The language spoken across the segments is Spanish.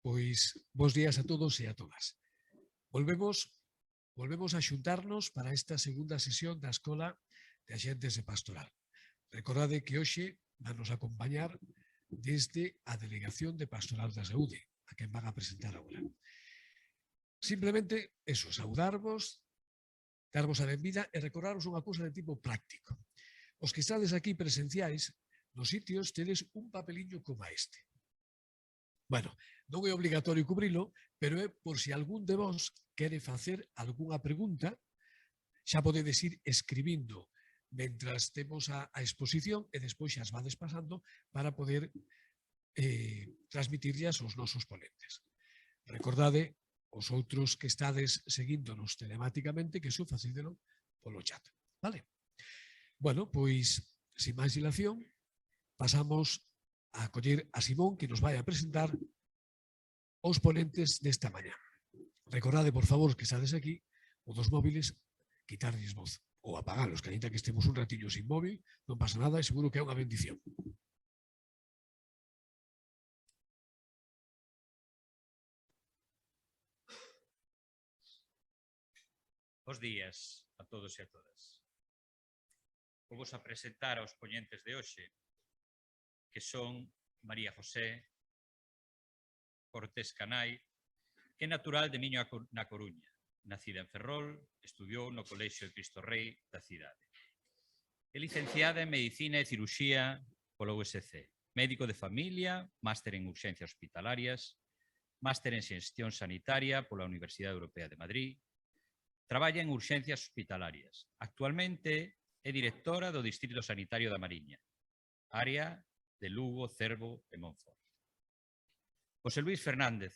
Pois, bos días a todos e a todas. Volvemos a xuntarnos para esta segunda sesión da Escola de Axentes de Pastoral. Recordade que hoxe van nos acompañar desde a Delegación de Pastoral da Saúde, a quen van a presentar agora. Simplemente, eso, saudarvos, darvos a benvida e recordaros unha cousa de tipo práctico. Os que estades aquí presenciais, nos sitios tedes un papeliño como este. Bueno, non é obligatorio cubrilo, pero é por si algún de vos quere facer algunha pregunta, xa podedes ir escribindo mentras temos a exposición e despois xa as vades pasando para poder transmitirllas aos nosos ponentes. Recordade, os outros que estades seguíndonos telemáticamente, que iso facídelo polo chat. Vale? Bueno, pois, sin máis dilación, pasamos a coller a Simón, que nos vai a presentar os ponentes desta mañá. Recordade, por favor, que estades aquí, o dos móviles, quitarlles voz ou apagalos, que ainda que estemos un ratiño sin móvil, non pasa nada e seguro que é unha bendición. Bos días a todos e a todas. Vou vos a presentar aos poñentes de hoxe, que son María José Cortés Canai, que é natural de Miño na Coruña. Nacida en Ferrol, estudiou no Colexio de Cristo Rei da cidade. É licenciada en Medicina e Ciruxía pola USC, médico de familia, máster en urxencias hospitalarias, máster en xestión sanitaria pola Universidade Europea de Madrid. Traballa en urxencias hospitalarias. Actualmente é directora do Distrito Sanitario da Mariña, área de Lugo, Cervo e Monfort. José Luís Fernández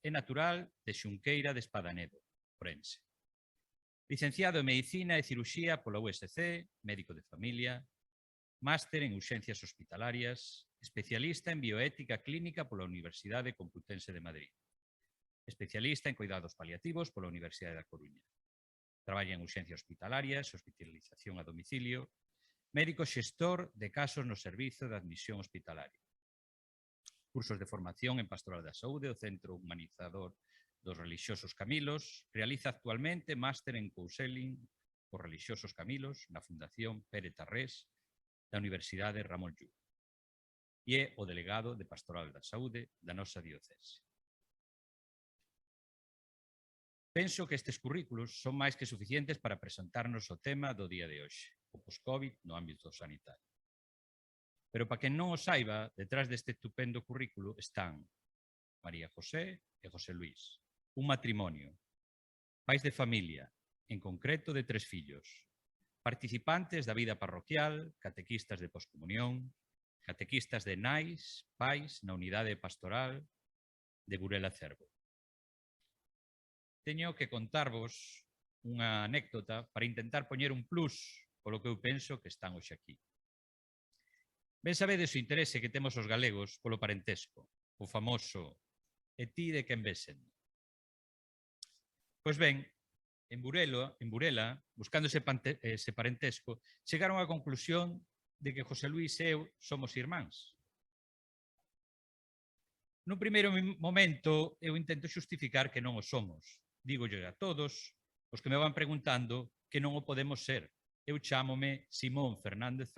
é natural de Xunqueira de Espadanedo, Ourense. Licenciado en Medicina e Ciruxía pola USC, médico de familia, máster en urxencias hospitalarias, especialista en bioética clínica pola Universidade Complutense de Madrid. Especialista en cuidados paliativos pola Universidade da Coruña. Traballa en urxencias hospitalarias, hospitalización a domicilio, médico xestor de casos no servizo de admisión hospitalaria. Cursos de formación en Pastoral da Saúde, o Centro Humanizador dos Relixiosos Camilos. Realiza actualmente máster en Counseling por Relixiosos Camilos na Fundación Pere Tarrés da Universidade Ramón Llull. E é o delegado de Pastoral da Saúde da nosa diocese. Penso que estes currículos son máis que suficientes para presentarnos o tema do día de hoxe, o post-COVID no ámbito sanitario. Pero para quen non o saiba, detrás deste estupendo currículo están María José e José Luís, un matrimonio, pais de familia, en concreto de 3 fillos, participantes da vida parroquial, catequistas de poscomunión, catequistas de nais, pais na unidade pastoral de Burela Cervo. Teño que contarvos unha anécdota para intentar poñer un plus polo que eu penso que están hoxe aquí. Ben sabedes o interese que temos os galegos polo parentesco, o famoso "e ti de quen ves sendo?". Pois ben, en Burela, buscando ese parentesco, chegaron á conclusión de que José Luís e eu somos irmáns. No primeiro momento, eu intento xustificar que non o somos. Dígolle a todos os que me van preguntando que non o podemos ser. Eu chámome Simón Fernández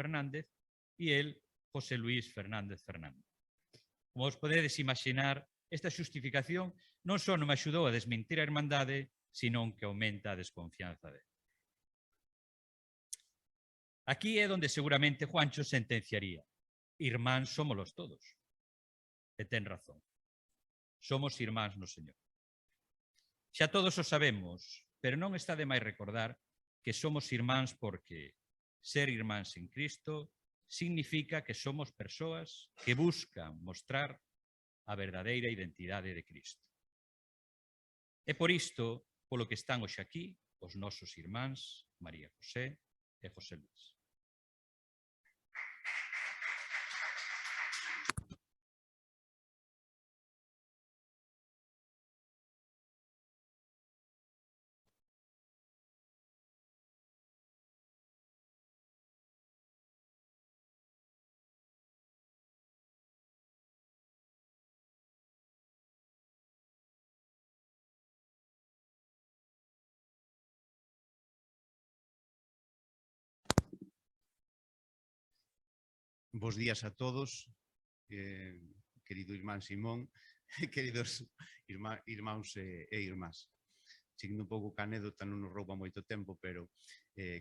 e el José Luís Fernández. Como os podedes imaginar, esta xustificación non só non me axudou a desmentir a irmandade, senón que aumenta a desconfianza dele. Aquí é onde seguramente Juancho sentenciaría: irmáns somos todos. E ten razón. Somos irmáns no Señor. Xa todos o sabemos, pero non está de máis recordar que somos irmáns porque ser irmáns en Cristo significa que somos persoas que buscan mostrar a verdadeira identidade de Cristo. É por isto polo que están hoxe aquí os nosos irmáns María José e José Luís. Bos días a todos, querido irmán Simón, queridos irmáns e irmás. Seguindo un pouco Canedo, non nos rouba moito tempo, pero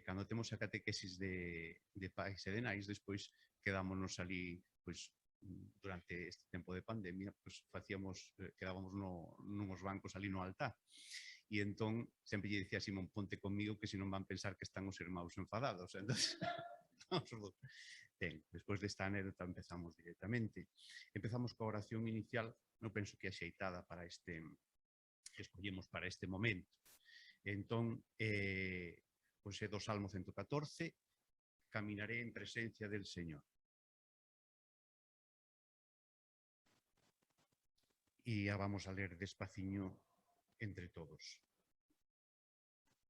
cando temos a catequesis de pais e de nais, despois quedámonos ali, pois, durante este tempo de pandemia, pois quedábamos nuns bancos ali no altar. E entón, sempre lle dicía a Simón, ponte comigo, que se non van pensar que están os irmáns enfadados. Entón, ben, despois desta anécdota empezamos directamente. Empezamos coa oración inicial, non penso que axeitada para que escollemos para este momento. Entón, pois é do Salmo 114, caminaré en presencia del Señor. E a vamos a ler despaciño entre todos.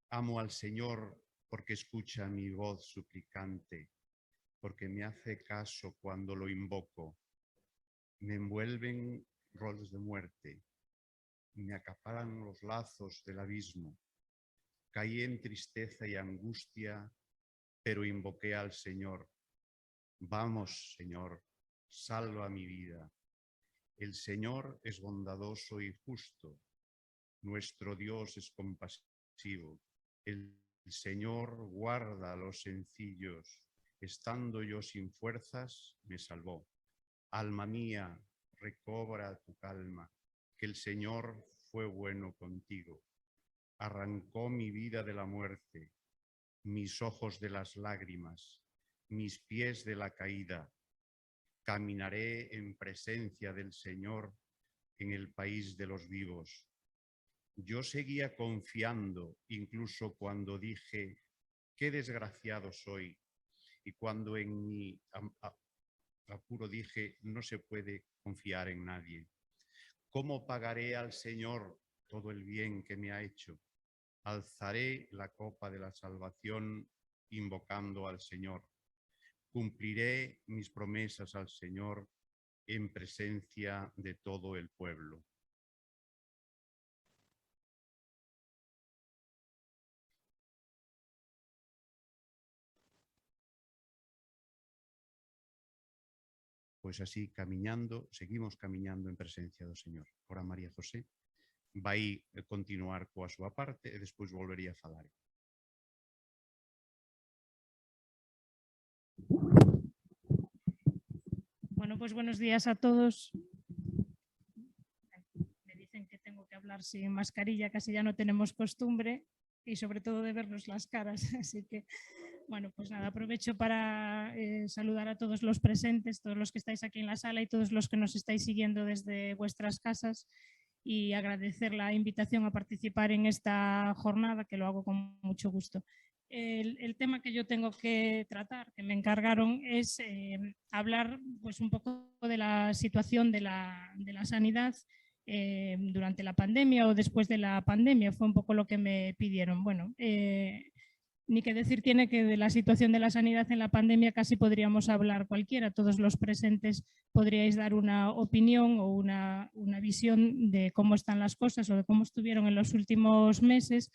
Amo al Señor porque escucha mi voz suplicante, porque me hace caso cuando lo invoco. Me envuelven roles de muerte, me acaparan los lazos del abismo. Caí en tristeza y angustia, pero invoqué al Señor. Vamos, Señor, salva mi vida. El Señor es bondadoso y justo. Nuestro Dios es compasivo. El Señor guarda a los sencillos. Estando yo sin fuerzas, me salvó. Alma mía, recobra tu calma, que el Señor fue bueno contigo. Arrancó mi vida de la muerte, mis ojos de las lágrimas, mis pies de la caída. Caminaré en presencia del Señor en el país de los vivos. Yo seguía confiando, incluso cuando dije, qué desgraciado soy. Y cuando en mi apuro dije, no se puede confiar en nadie. ¿Cómo pagaré al Señor todo el bien que me ha hecho? Alzaré la copa de la salvación invocando al Señor. Cumpliré mis promesas al Señor en presencia de todo el pueblo. Pois así, seguimos camiñando en presencia do Señor. Ora, María José vai continuar coa súa parte e despois volvería a falar. Bueno, pues buenos días a todos. Me dicen que tengo que hablar sin mascarilla, casi ya no tenemos costumbre y sobre todo de vernos las caras, así que bueno, pues nada, aprovecho para saludar a todos los presentes, todos los que estáis aquí en la sala y todos los que nos estáis siguiendo desde vuestras casas y agradecer la invitación a participar en esta jornada, que lo hago con mucho gusto. El tema que yo tengo que tratar, que me encargaron, es hablar pues, un poco de la situación de la sanidad durante la pandemia o después de la pandemia. Fue un poco lo que me pidieron. Bueno, ni que decir tiene que de la situación de la sanidad en la pandemia casi podríamos hablar cualquiera. Todos los presentes podríais dar una opinión o una visión de cómo están las cosas o de cómo estuvieron en los últimos meses,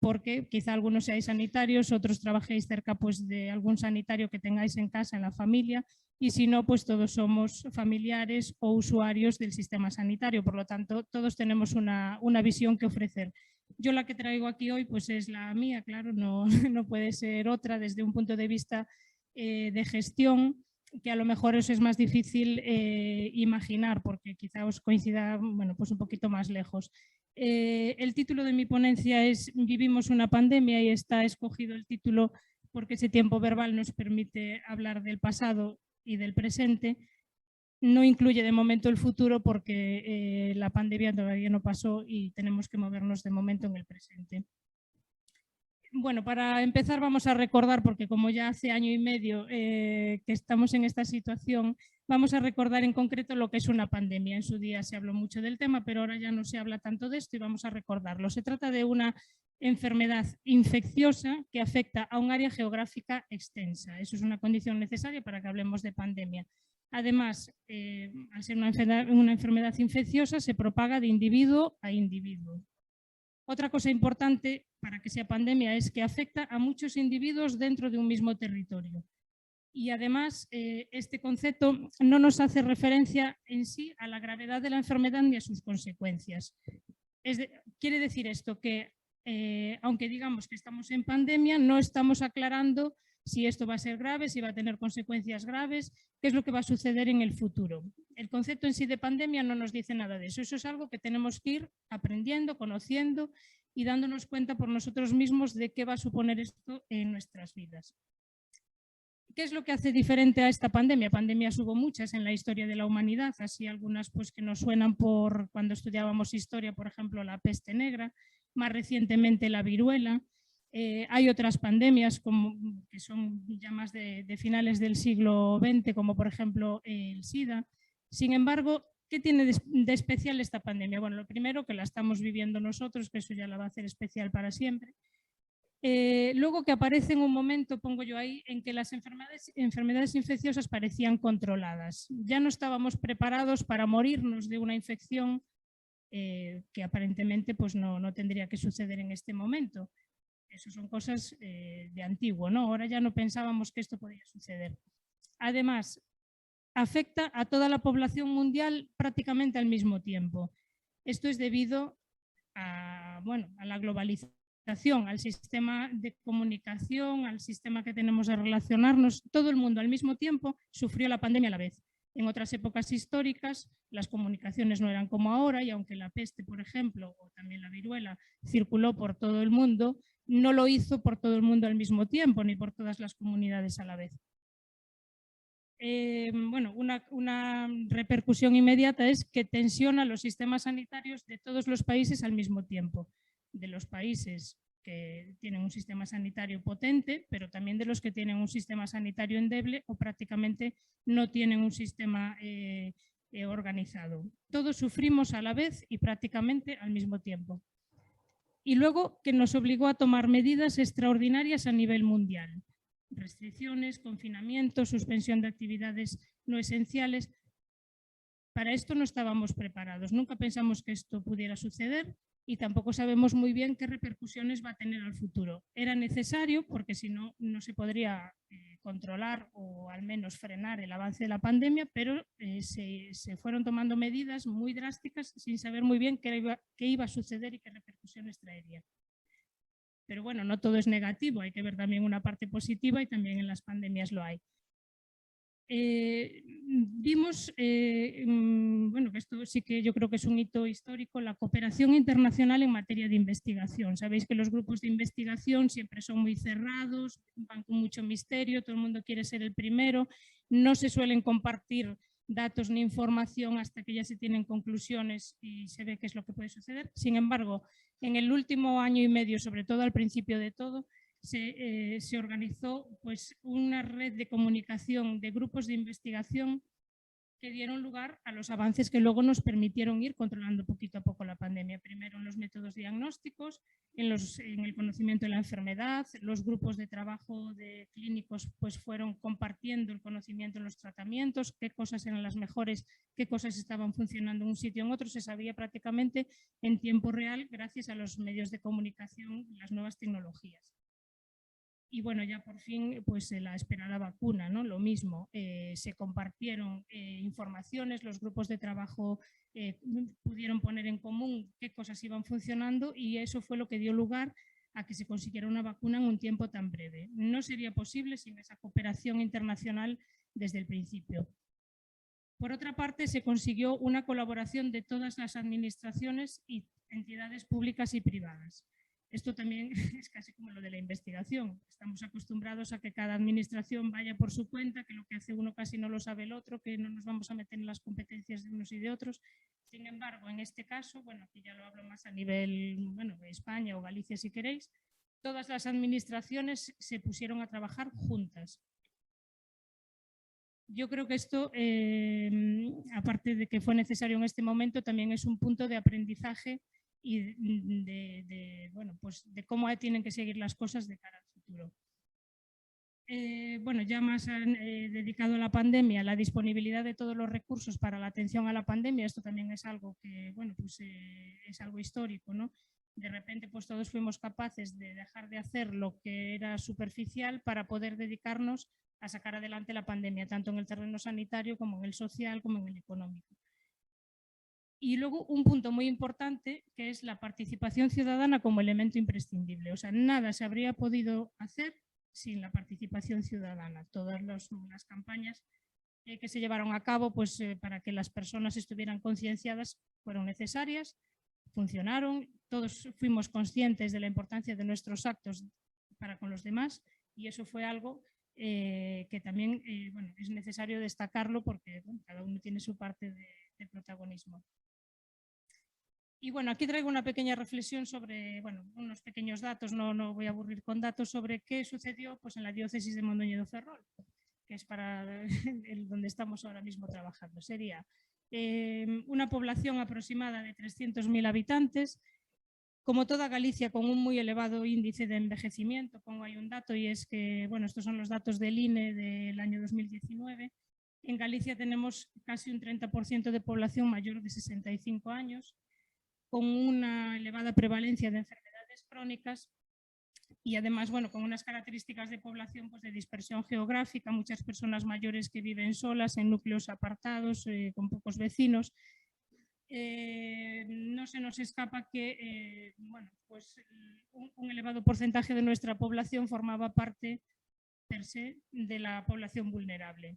porque quizá algunos seáis sanitarios, otros trabajéis cerca pues, de algún sanitario que tengáis en casa, en la familia, y si no, pues todos somos familiares o usuarios del sistema sanitario. Por lo tanto, todos tenemos una visión que ofrecer. Yo la que traigo aquí hoy pues es la mía, claro, no puede ser otra desde un punto de vista de gestión, que a lo mejor eso es más difícil imaginar porque quizá os coincida bueno, pues un poquito más lejos. El título de mi ponencia es Vivimos una pandemia y está escogido el título porque ese tiempo verbal nos permite hablar del pasado y del presente. No incluye de momento el futuro porque la pandemia todavía no pasó y tenemos que movernos de momento en el presente. Bueno, para empezar vamos a recordar, porque como ya hace año y medio que estamos en esta situación, vamos a recordar en concreto lo que es una pandemia. En su día se habló mucho del tema, pero ahora ya no se habla tanto de esto y vamos a recordarlo. Se trata de una enfermedad infecciosa que afecta a un área geográfica extensa. Eso es una condición necesaria para que hablemos de pandemia. Además, al ser una enfermedad infecciosa, se propaga de individuo a individuo. Otra cosa importante para que sea pandemia es que afecta a muchos individuos dentro de un mismo territorio. Y además, este concepto no nos hace referencia en sí a la gravedad de la enfermedad ni a sus consecuencias. Quiere decir esto que, aunque digamos que estamos en pandemia, no estamos aclarando si esto va a ser grave, si va a tener consecuencias graves, qué es lo que va a suceder en el futuro. El concepto en sí de pandemia no nos dice nada de eso. Eso es algo que tenemos que ir aprendiendo, conociendo y dándonos cuenta por nosotros mismos de qué va a suponer esto en nuestras vidas. ¿Qué es lo que hace diferente a esta pandemia? Pandemias hubo muchas en la historia de la humanidad, así algunas pues, que nos suenan por cuando estudiábamos historia, por ejemplo, la peste negra, más recientemente la viruela. Hay otras pandemias que son ya más de finales del siglo XX, como por ejemplo el SIDA. Sin embargo, ¿qué tiene de especial esta pandemia? Bueno, lo primero, que la estamos viviendo nosotros, que eso ya la va a hacer especial para siempre. Luego que aparece en un momento, pongo yo ahí, en que las enfermedades infecciosas parecían controladas. Ya no estábamos preparados para morirnos de una infección que aparentemente pues no tendría que suceder en este momento. Eso son cosas de antiguo, ¿no? Ahora ya no pensábamos que esto podía suceder. Además, afecta a toda la población mundial prácticamente al mismo tiempo. Esto es debido a la globalización, al sistema de comunicación, al sistema que tenemos de relacionarnos. Todo el mundo al mismo tiempo sufrió la pandemia a la vez. En otras épocas históricas las comunicaciones no eran como ahora y aunque la peste, por ejemplo, o también la viruela circuló por todo el mundo, no lo hizo por todo el mundo al mismo tiempo ni por todas las comunidades a la vez. Una repercusión inmediata es que tensiona los sistemas sanitarios de todos los países al mismo tiempo. De los países que tienen un sistema sanitario potente, pero también de los que tienen un sistema sanitario endeble o prácticamente no tienen un sistema organizado. Todos sufrimos a la vez y prácticamente al mismo tiempo. Y luego que nos obligó a tomar medidas extraordinarias a nivel mundial. Restricciones, confinamientos, suspensión de actividades no esenciales. Para esto no estábamos preparados. Nunca pensamos que esto pudiera suceder y tampoco sabemos muy bien qué repercusiones va a tener al futuro. Era necesario porque si no, no se podría controlar o al menos frenar el avance de la pandemia, pero se fueron tomando medidas muy drásticas sin saber muy bien qué iba a suceder y qué repercusiones traería. Pero bueno, no todo es negativo, hay que ver también una parte positiva y también en las pandemias lo hay. Vimos, que esto sí que yo creo que es un hito histórico, la cooperación internacional en materia de investigación. Sabéis que los grupos de investigación siempre son muy cerrados, van con mucho misterio, todo el mundo quiere ser el primero, no se suelen compartir datos ni información hasta que ya se tienen conclusiones y se ve qué es lo que puede suceder. Sin embargo, en el último año y medio, sobre todo al principio de todo, se organizó pues, una red de comunicación de grupos de investigación que dieron lugar a los avances que luego nos permitieron ir controlando poquito a poco la pandemia. Primero en los métodos diagnósticos, en el conocimiento de la enfermedad, los grupos de trabajo de clínicos pues, fueron compartiendo el conocimiento en los tratamientos, qué cosas eran las mejores, qué cosas estaban funcionando en un sitio o en otro, se sabía prácticamente en tiempo real gracias a los medios de comunicación y las nuevas tecnologías. Y bueno, ya por fin, pues la esperada vacuna, ¿no? Lo mismo, se compartieron informaciones, los grupos de trabajo pudieron poner en común qué cosas iban funcionando y eso fue lo que dio lugar a que se consiguiera una vacuna en un tiempo tan breve. No sería posible sin esa cooperación internacional desde el principio. Por otra parte, se consiguió una colaboración de todas las administraciones y entidades públicas y privadas. Esto también es casi como lo de la investigación. Estamos acostumbrados a que cada administración vaya por su cuenta, que lo que hace uno casi no lo sabe el otro, que no nos vamos a meter en las competencias de unos y de otros. Sin embargo, en este caso, bueno, aquí ya lo hablo más a nivel, de España o Galicia si queréis, todas las administraciones se pusieron a trabajar juntas. Yo creo que esto, aparte de que fue necesario en este momento, también es un punto de aprendizaje y de cómo tienen que seguir las cosas de cara al futuro. Ya más dedicado a la pandemia, la disponibilidad de todos los recursos para la atención a la pandemia, esto también es algo que, es algo histórico, ¿no? de repente pues todos fuimos capaces de dejar de hacer lo que era superficial para poder dedicarnos a sacar adelante la pandemia, tanto en el terreno sanitario como en el social, como en el económico. Y luego un punto muy importante, que es la participación ciudadana como elemento imprescindible. O sea, nada se habría podido hacer sin la participación ciudadana. Todas las campañas que se llevaron a cabo pues, para que las personas estuvieran concienciadas fueron necesarias, funcionaron, todos fuimos conscientes de la importancia de nuestros actos para con los demás y eso fue algo que también bueno, es necesario destacarlo porque bueno, cada uno tiene su parte de protagonismo. Y bueno, aquí traigo una pequeña reflexión sobre, bueno, unos pequeños datos, no voy a aburrir con datos sobre qué sucedió pues, en la diócesis de Mondoñedo Ferrol, que es para donde estamos ahora mismo trabajando. Sería una población aproximada de 300.000 habitantes, como toda Galicia, con un muy elevado índice de envejecimiento. Pongo ahí un dato y es que, bueno, estos son los datos del INE del año 2019. En Galicia tenemos casi un 30% de población mayor de 65 años, con una elevada prevalencia de enfermedades crónicas y además, bueno, con unas características de población pues, de dispersión geográfica, muchas personas mayores que viven solas en núcleos apartados, con pocos vecinos. No se nos escapa que bueno, pues, un elevado porcentaje de nuestra población formaba parte per se de la población vulnerable.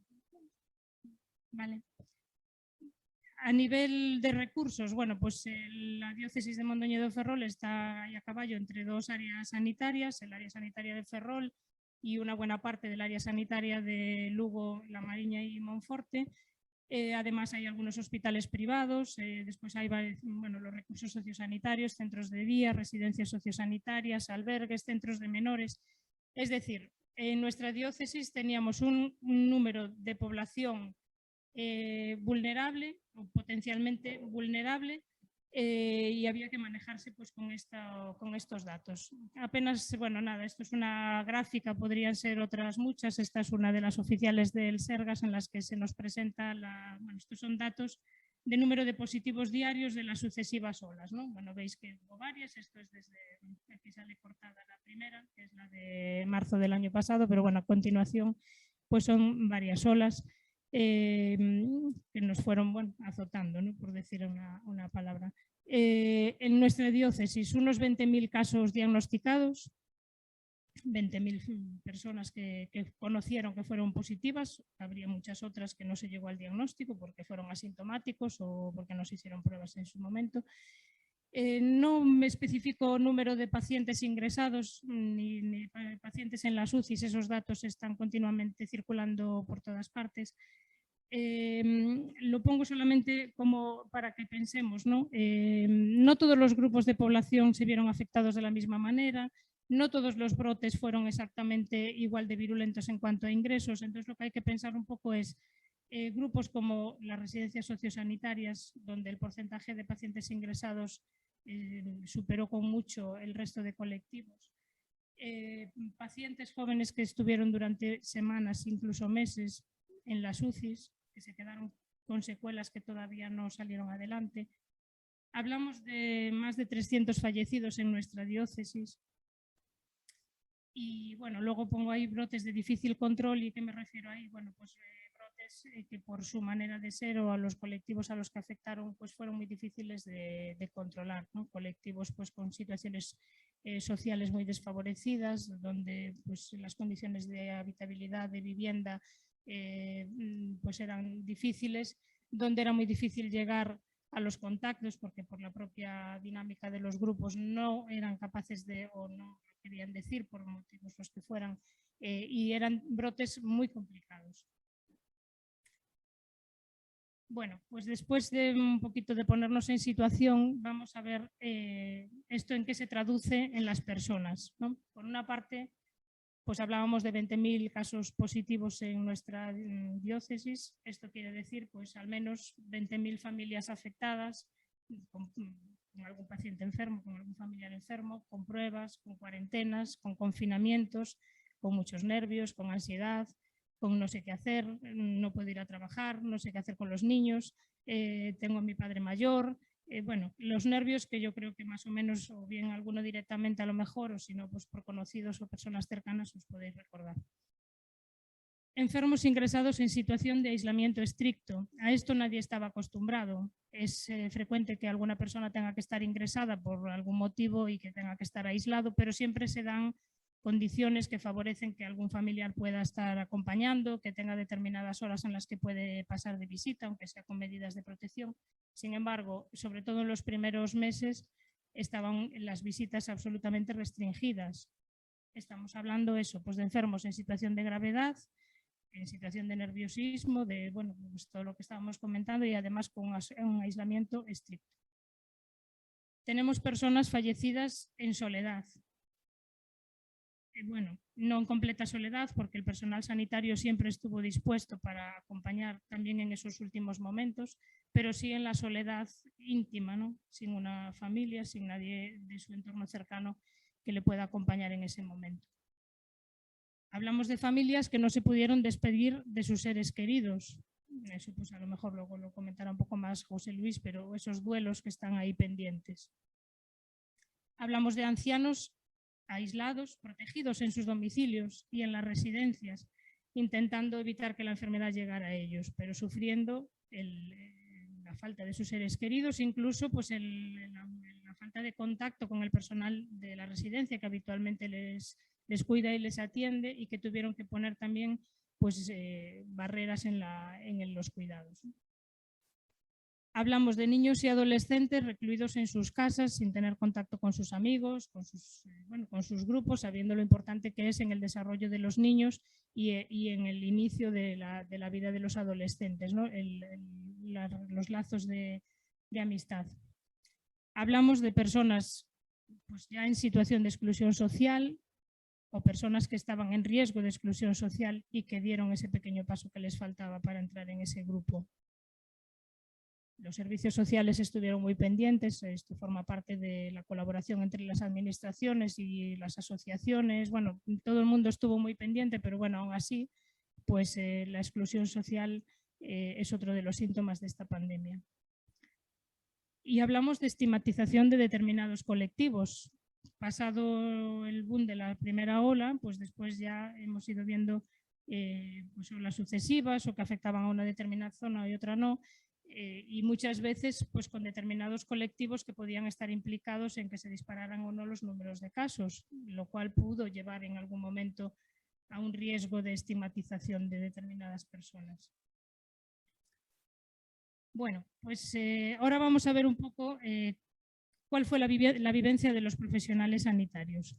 Vale. A nivel de recursos, bueno, pues la diócesis de Mondoñedo Ferrol está a caballo entre dos áreas sanitarias, el área sanitaria de Ferrol y una buena parte del área sanitaria de Lugo, La Mariña y Monforte. Además hay algunos hospitales privados, después hay bueno, los recursos sociosanitarios, centros de día, residencias sociosanitarias, albergues, centros de menores. Es decir, en nuestra diócesis teníamos un número de población vulnerable o potencialmente vulnerable y había que manejarse pues, con estos datos. Apenas, bueno, nada, esto es una gráfica, podrían ser otras muchas, esta es una de las oficiales del Sergas en las que se nos presenta, bueno, estos son datos de número de positivos diarios de las sucesivas olas, ¿no? Bueno, veis que hubo varias, esto es desde, aquí sale cortada la primera, que es la de marzo del año pasado, pero bueno, a continuación pues son varias olas. Que nos fueron bueno, azotando, ¿no? Por decir una palabra. En nuestra diócesis, unos 20.000 casos diagnosticados, 20.000 personas que conocieron que fueron positivas, habría muchas otras que no se llegó al diagnóstico porque fueron asintomáticos o porque no se hicieron pruebas en su momento. No me especifico número de pacientes ingresados ni pacientes en las UCIs, esos datos están continuamente circulando por todas partes. Lo pongo solamente como para que pensemos, ¿no? No todos los grupos de población se vieron afectados de la misma manera, no todos los brotes fueron exactamente igual de virulentos en cuanto a ingresos, entonces lo que hay que pensar un poco es grupos como las residencias sociosanitarias, donde el porcentaje de pacientes ingresados superó con mucho el resto de colectivos. Pacientes jóvenes que estuvieron durante semanas, incluso meses, en las UCIs, que se quedaron con secuelas que todavía no salieron adelante. Hablamos de más de 300 fallecidos en nuestra diócesis. Y bueno, luego pongo ahí brotes de difícil control. ¿Y qué me refiero ahí? Bueno, pues brotes que por su manera de ser o a los colectivos a los que afectaron pues fueron muy difíciles de controlar, ¿no? Colectivos pues con situaciones sociales muy desfavorecidas, donde pues las condiciones de habitabilidad, de vivienda pues eran difíciles, donde era muy difícil llegar a los contactos porque por la propia dinámica de los grupos no eran capaces de o no querían decir por motivos los que fueran y eran brotes muy complicados. Bueno, pues después de un poquito de ponernos en situación, vamos a ver esto en qué se traduce en las personas, ¿no? Por una parte, pues hablábamos de 20.000 casos positivos en nuestra diócesis. Esto quiere decir, pues al menos 20.000 familias afectadas, con algún paciente enfermo, con algún familiar enfermo, con pruebas, con cuarentenas, con confinamientos, con muchos nervios, con ansiedad, con no sé qué hacer, no puedo ir a trabajar, no sé qué hacer con los niños, tengo a mi padre mayor, bueno, los nervios que yo creo que más o menos, o bien alguno directamente a lo mejor, o si no, pues por conocidos o personas cercanas os podéis recordar. Enfermos ingresados en situación de aislamiento estricto. A esto nadie estaba acostumbrado. Es frecuente que alguna persona tenga que estar ingresada por algún motivo y que tenga que estar aislado, pero siempre se dan condiciones que favorecen que algún familiar pueda estar acompañando, que tenga determinadas horas en las que puede pasar de visita, aunque sea con medidas de protección. Sin embargo, sobre todo en los primeros meses, estaban las visitas absolutamente restringidas. Estamos hablando eso, pues de enfermos en situación de gravedad, en situación de nerviosismo, de bueno, pues todo lo que estábamos comentando y además con un aislamiento estricto. Tenemos personas fallecidas en soledad. Bueno, no en completa soledad, porque el personal sanitario siempre estuvo dispuesto para acompañar también en esos últimos momentos, pero sí en la soledad íntima, ¿no? Sin una familia, sin nadie de su entorno cercano que le pueda acompañar en ese momento. Hablamos de familias que no se pudieron despedir de sus seres queridos. Eso pues a lo mejor luego lo comentará un poco más José Luis, pero esos duelos que están ahí pendientes. Hablamos de ancianos aislados, protegidos en sus domicilios y en las residencias, intentando evitar que la enfermedad llegara a ellos, pero sufriendo la falta de sus seres queridos, incluso pues la falta de contacto con el personal de la residencia que habitualmente les cuida y les atiende y que tuvieron que poner también pues, barreras en los cuidados. Hablamos de niños y adolescentes recluidos en sus casas sin tener contacto con sus amigos, con sus grupos, sabiendo lo importante que es en el desarrollo de los niños y en el inicio de la vida de los adolescentes, ¿no? Los lazos de amistad. Hablamos de personas pues, ya en situación de exclusión social o personas que estaban en riesgo de exclusión social y que dieron ese pequeño paso que les faltaba para entrar en ese grupo. Los servicios sociales estuvieron muy pendientes, esto forma parte de la colaboración entre las administraciones y las asociaciones, bueno, todo el mundo estuvo muy pendiente, pero bueno, aún así, pues la exclusión social es otro de los síntomas de esta pandemia. Y hablamos de estigmatización de determinados colectivos. Pasado el boom de la primera ola, pues después ya hemos ido viendo pues olas sucesivas o que afectaban a una determinada zona y otra no, y muchas veces pues con determinados colectivos que podían estar implicados en que se dispararan o no los números de casos, lo cual pudo llevar en algún momento a un riesgo de estigmatización de determinadas personas. Bueno, pues ahora vamos a ver un poco cuál fue la vivencia de los profesionales sanitarios.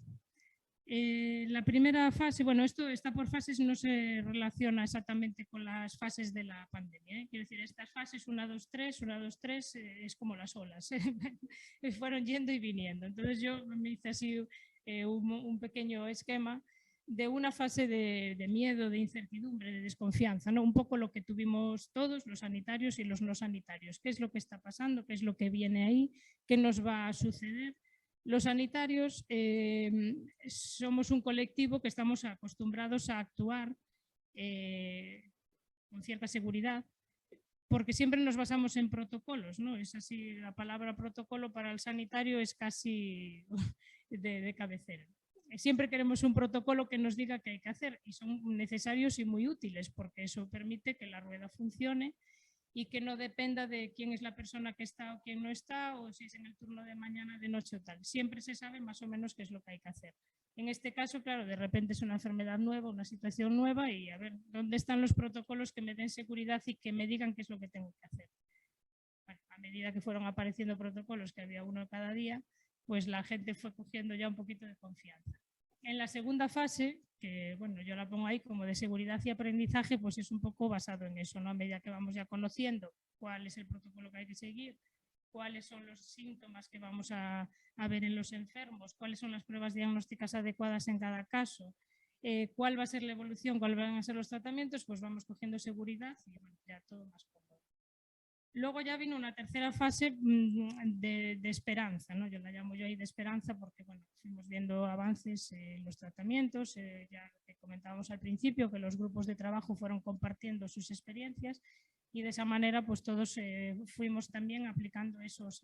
La primera fase, bueno, esto está por fases, no se relaciona exactamente con las fases de la pandemia. Quiero decir, estas fases 1, 2, 3, 1, 2, 3, es como las olas, fueron yendo y viniendo. Entonces yo me hice así un pequeño esquema de una fase de miedo, de incertidumbre, de desconfianza, ¿no? Un poco lo que tuvimos todos, los sanitarios y los no sanitarios. ¿Qué es lo que está pasando? ¿Qué es lo que viene ahí? ¿Qué nos va a suceder? Los sanitarios somos un colectivo que estamos acostumbrados a actuar con cierta seguridad, porque siempre nos basamos en protocolos, ¿no? Es así, la palabra protocolo para el sanitario es casi de cabecera. Siempre queremos un protocolo que nos diga qué hay que hacer y son necesarios y muy útiles porque eso permite que la rueda funcione y que no dependa de quién es la persona que está o quién no está, o si es en el turno de mañana, de noche o tal. Siempre se sabe más o menos qué es lo que hay que hacer. En este caso, claro, de repente es una enfermedad nueva, una situación nueva y a ver, ¿dónde están los protocolos que me den seguridad y que me digan qué es lo que tengo que hacer? Bueno, a medida que fueron apareciendo protocolos, que había uno cada día, pues la gente fue cogiendo ya un poquito de confianza. En la segunda fase, que bueno, yo la pongo ahí como de seguridad y aprendizaje, pues es un poco basado en eso, ¿no? A medida que vamos ya conociendo cuál es el protocolo que hay que seguir, cuáles son los síntomas que vamos a ver en los enfermos, cuáles son las pruebas diagnósticas adecuadas en cada caso, cuál va a ser la evolución, cuáles van a ser los tratamientos, pues vamos cogiendo seguridad y bueno, ya todo más cómodo. Luego ya vino una tercera fase de esperanza, ¿no? Yo la llamo yo ahí de esperanza porque bueno, fuimos viendo avances en los tratamientos, ya lo que comentábamos al principio, que los grupos de trabajo fueron compartiendo sus experiencias y de esa manera pues todos fuimos también aplicando esos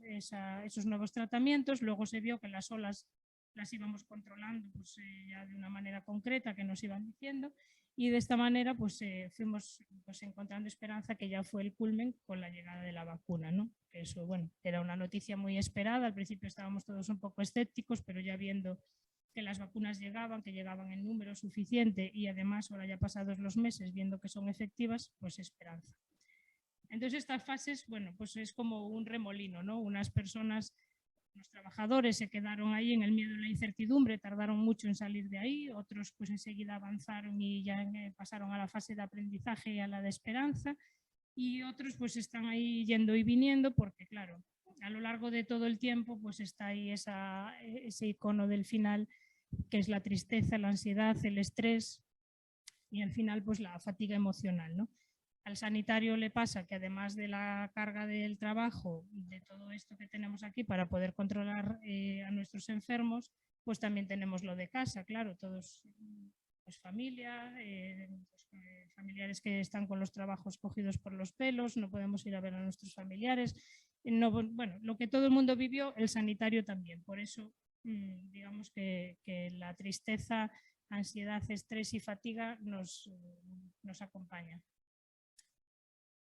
nuevos tratamientos. Luego se vio que las olas las íbamos controlando pues, ya de una manera concreta que nos iban diciendo, y de esta manera pues fuimos pues, encontrando esperanza, que ya fue el culmen con la llegada de la vacuna, ¿no? Eso, bueno, era una noticia muy esperada. Al principio estábamos todos un poco escépticos, pero ya viendo que las vacunas llegaban, que llegaban en número suficiente, y además ahora ya pasados los meses viendo que son efectivas, pues esperanza. Entonces estas fases, bueno, pues es como un remolino, ¿no? Unas personas, los trabajadores se quedaron ahí en el miedo y la incertidumbre, tardaron mucho en salir de ahí, otros pues enseguida avanzaron y ya pasaron a la fase de aprendizaje y a la de esperanza, y otros pues están ahí yendo y viniendo porque claro, a lo largo de todo el tiempo pues está ahí ese icono del final, que es la tristeza, la ansiedad, el estrés y al final pues la fatiga emocional, ¿no? Al sanitario le pasa que además de la carga del trabajo, de todo esto que tenemos aquí para poder controlar a nuestros enfermos, pues también tenemos lo de casa, claro, todos pues familia, familiares que están con los trabajos cogidos por los pelos, no podemos ir a ver a nuestros familiares, no, bueno, lo que todo el mundo vivió, el sanitario también. Por eso digamos que la tristeza, ansiedad, estrés y fatiga nos acompaña.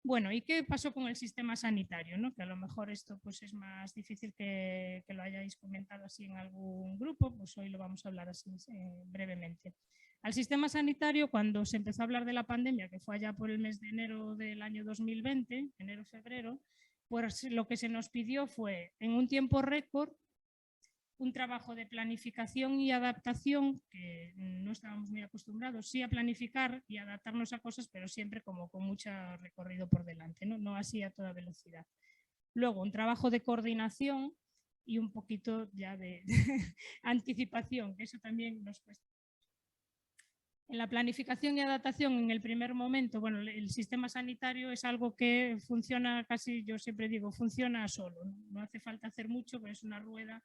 Bueno, ¿y qué pasó con el sistema sanitario? ¿No? Que a lo mejor esto pues, es más difícil que lo hayáis comentado así en algún grupo, pues hoy lo vamos a hablar así brevemente. Al sistema sanitario, cuando se empezó a hablar de la pandemia, que fue allá por el mes de enero del año 2020, enero-febrero, pues lo que se nos pidió fue, en un tiempo récord, un trabajo de planificación y adaptación, que no estábamos muy acostumbrados, sí a planificar y adaptarnos a cosas, pero siempre como con mucho recorrido por delante, no así a toda velocidad. Luego, un trabajo de coordinación y un poquito ya de anticipación, que eso también nos cuesta. En la planificación y adaptación, en el primer momento, bueno, el sistema sanitario es algo que funciona casi, yo siempre digo, funciona solo, no hace falta hacer mucho, pero es una rueda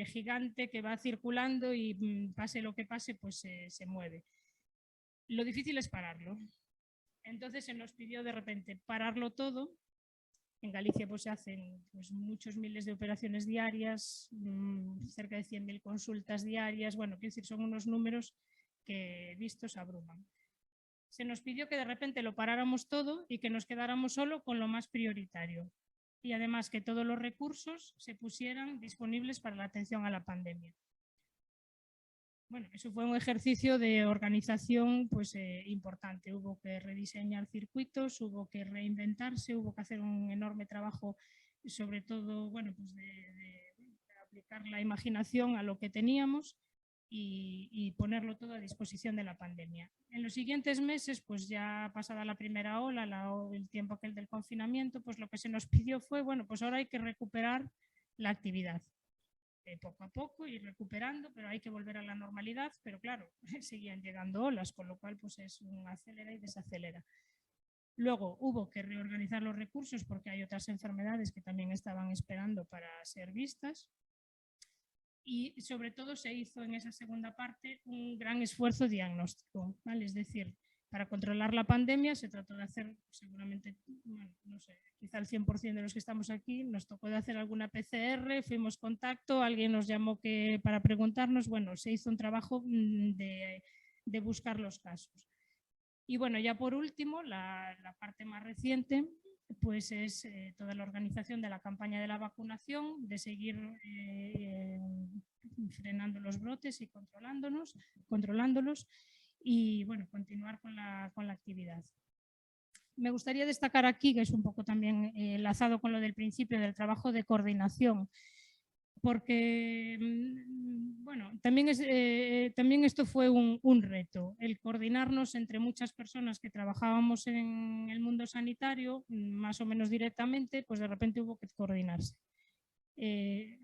gigante que va circulando y pase lo que pase, pues se mueve. Lo difícil es pararlo. Entonces se nos pidió de repente pararlo todo. En Galicia pues, se hacen pues, muchos miles de operaciones diarias, cerca de 100.000 consultas diarias. Bueno, quiero decir, son unos números que vistos abruman. Se nos pidió que de repente lo paráramos todo y que nos quedáramos solo con lo más prioritario. Y además que todos los recursos se pusieran disponibles para la atención a la pandemia. Bueno, eso fue un ejercicio de organización pues, importante. Hubo que rediseñar circuitos, hubo que reinventarse, hubo que hacer un enorme trabajo, sobre todo bueno, pues de aplicar la imaginación a lo que teníamos y ponerlo todo a disposición de la pandemia. En los siguientes meses, pues ya pasada la primera ola, el tiempo aquel del confinamiento, pues lo que se nos pidió fue, bueno, pues ahora hay que recuperar la actividad. Poco a poco ir recuperando, pero hay que volver a la normalidad, pero claro, seguían llegando olas, con lo cual pues es un acelera y desacelera. Luego hubo que reorganizar los recursos porque hay otras enfermedades que también estaban esperando para ser vistas. Y sobre todo se hizo en esa segunda parte un gran esfuerzo diagnóstico, ¿vale? Es decir, para controlar la pandemia se trató de hacer seguramente, bueno, no sé, quizá el 100% de los que estamos aquí nos tocó de hacer alguna PCR, fuimos contacto, alguien nos llamó para preguntarnos, bueno, se hizo un trabajo de buscar los casos. Y bueno, ya por último, la parte más reciente, pues es toda la organización de la campaña de la vacunación, de seguir frenando los brotes y controlándolos y bueno, continuar con la actividad. Me gustaría destacar aquí, que es un poco también enlazado con lo del principio del trabajo de coordinación, porque bueno, también esto fue un reto, el coordinarnos entre muchas personas que trabajábamos en el mundo sanitario, más o menos directamente, pues de repente hubo que coordinarse.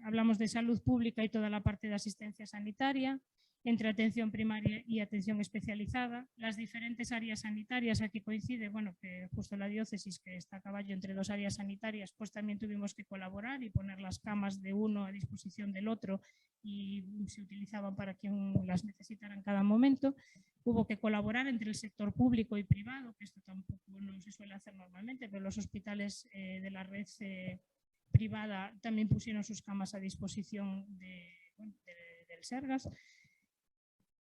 Hablamos de salud pública y toda la parte de asistencia sanitaria, entre atención primaria y atención especializada. Las diferentes áreas sanitarias, aquí coincide, bueno, que justo la diócesis, que está a caballo entre dos áreas sanitarias, pues también tuvimos que colaborar y poner las camas de uno a disposición del otro y se utilizaban para quien las necesitara en cada momento. Hubo que colaborar entre el sector público y privado, que esto tampoco no se suele hacer normalmente, pero los hospitales de la red privada también pusieron sus camas a disposición del Sergas.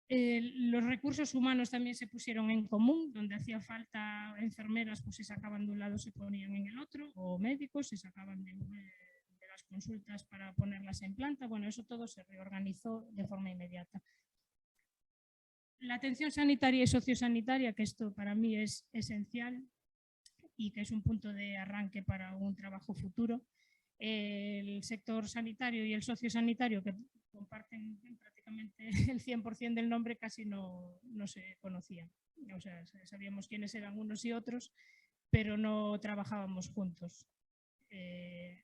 Los recursos humanos también se pusieron en común, donde hacía falta enfermeras, pues se sacaban de un lado, se ponían en el otro, o médicos, se sacaban de las consultas para ponerlas en planta. Bueno, eso todo se reorganizó de forma inmediata. La atención sanitaria y sociosanitaria, que esto para mí es esencial y que es un punto de arranque para un trabajo futuro. El sector sanitario y el sociosanitario, que comparten prácticamente el 100% del nombre, casi no se conocían. O sea, sabíamos quiénes eran unos y otros, pero no trabajábamos juntos.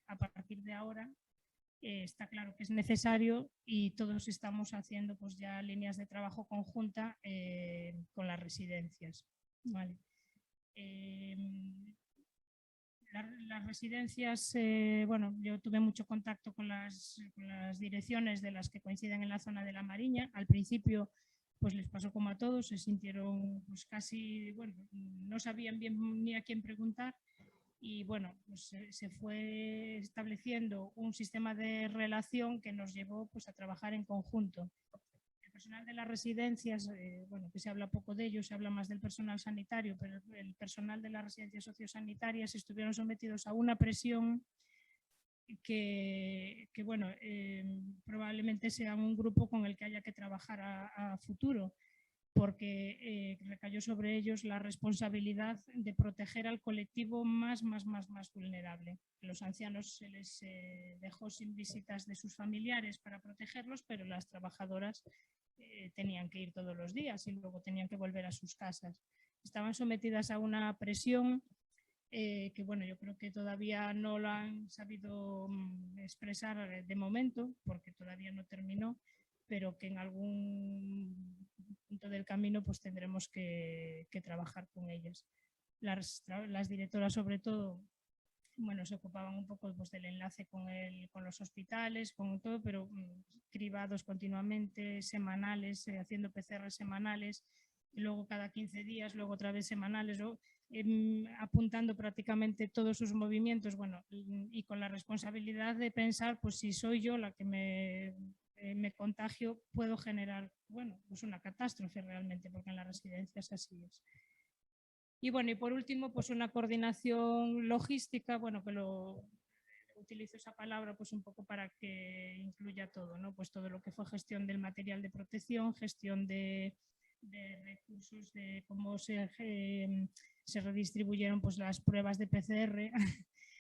A partir de ahora está claro que es necesario y todos estamos haciendo pues ya líneas de trabajo conjunta con las residencias. Vale. Las residencias, bueno, yo tuve mucho contacto con las direcciones de las que coinciden en la zona de La Mariña. Al principio pues les pasó como a todos, se sintieron pues casi, bueno, no sabían bien ni a quién preguntar. Y bueno, pues se fue estableciendo un sistema de relación que nos llevó pues a trabajar en conjunto. El personal de las residencias, bueno, que se habla poco de ello, se habla más del personal sanitario, pero el personal de las residencias sociosanitarias estuvieron sometidos a una presión que bueno, probablemente sea un grupo con el que haya que trabajar a futuro, porque recayó sobre ellos la responsabilidad de proteger al colectivo más vulnerable. A los ancianos se les dejó sin visitas de sus familiares para protegerlos, pero las trabajadoras tenían que ir todos los días y luego tenían que volver a sus casas. Estaban sometidas a una presión que bueno, yo creo que todavía no lo han sabido expresar de momento, porque todavía no terminó, pero que en algún punto del camino pues tendremos que trabajar con ellas. Las directoras sobre todo, bueno, se ocupaban un poco pues, del enlace con los hospitales, con todo, pero cribados continuamente, semanales, haciendo PCR semanales, y luego cada 15 días, luego otra vez semanales, luego, apuntando prácticamente todos sus movimientos, bueno, y con la responsabilidad de pensar, pues si soy yo la que me contagio, puedo generar, bueno, pues una catástrofe realmente, porque en las residencias así es. Y bueno, y por último, pues una coordinación logística, bueno, que utilizo esa palabra pues un poco para que incluya todo, ¿no? Pues todo lo que fue gestión del material de protección, gestión de recursos, de cómo se redistribuyeron pues las pruebas de PCR.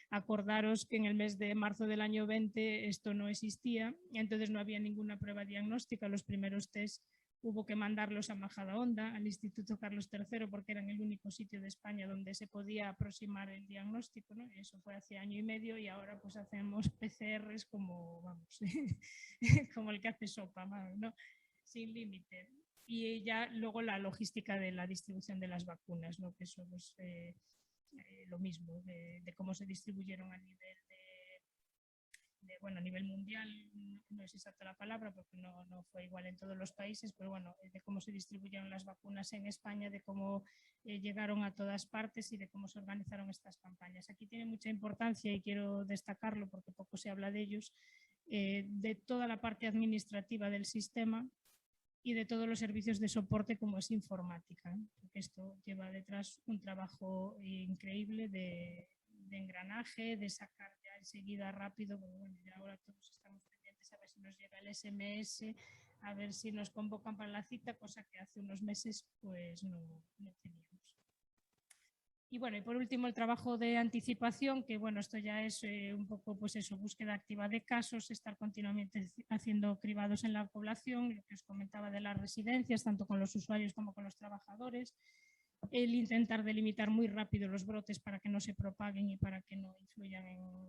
Acordaros que en el mes de marzo del año 20 esto no existía, entonces no había ninguna prueba diagnóstica. Los primeros test hubo que mandarlos a Majadahonda, al Instituto Carlos III, porque eran el único sitio de España donde se podía aproximar el diagnóstico, ¿no? Y eso fue hace año y medio y ahora pues hacemos PCRs como, vamos, como el que hace sopa, ¿no? Sin límite. Y ya luego la logística de la distribución de las vacunas, ¿no? Que eso pues lo mismo, de cómo se distribuyeron a nivel bueno, a nivel mundial, no es exacta la palabra porque no fue igual en todos los países, pero bueno, de cómo se distribuyeron las vacunas en España, de cómo llegaron a todas partes y de cómo se organizaron estas campañas. Aquí tiene mucha importancia y quiero destacarlo porque poco se habla de ellos, de toda la parte administrativa del sistema y de todos los servicios de soporte como es informática, ¿eh? Porque esto lleva detrás un trabajo increíble de engranaje, de sacar ya enseguida rápido, bueno, ya ahora todos estamos pendientes a ver si nos llega el SMS, a ver si nos convocan para la cita, cosa que hace unos meses pues no teníamos. Y bueno, y por último el trabajo de anticipación, que bueno, esto ya es un poco pues eso, búsqueda activa de casos, estar continuamente haciendo cribados en la población, lo que os comentaba de las residencias, tanto con los usuarios como con los trabajadores, el intentar delimitar muy rápido los brotes para que no se propaguen y para que no influyan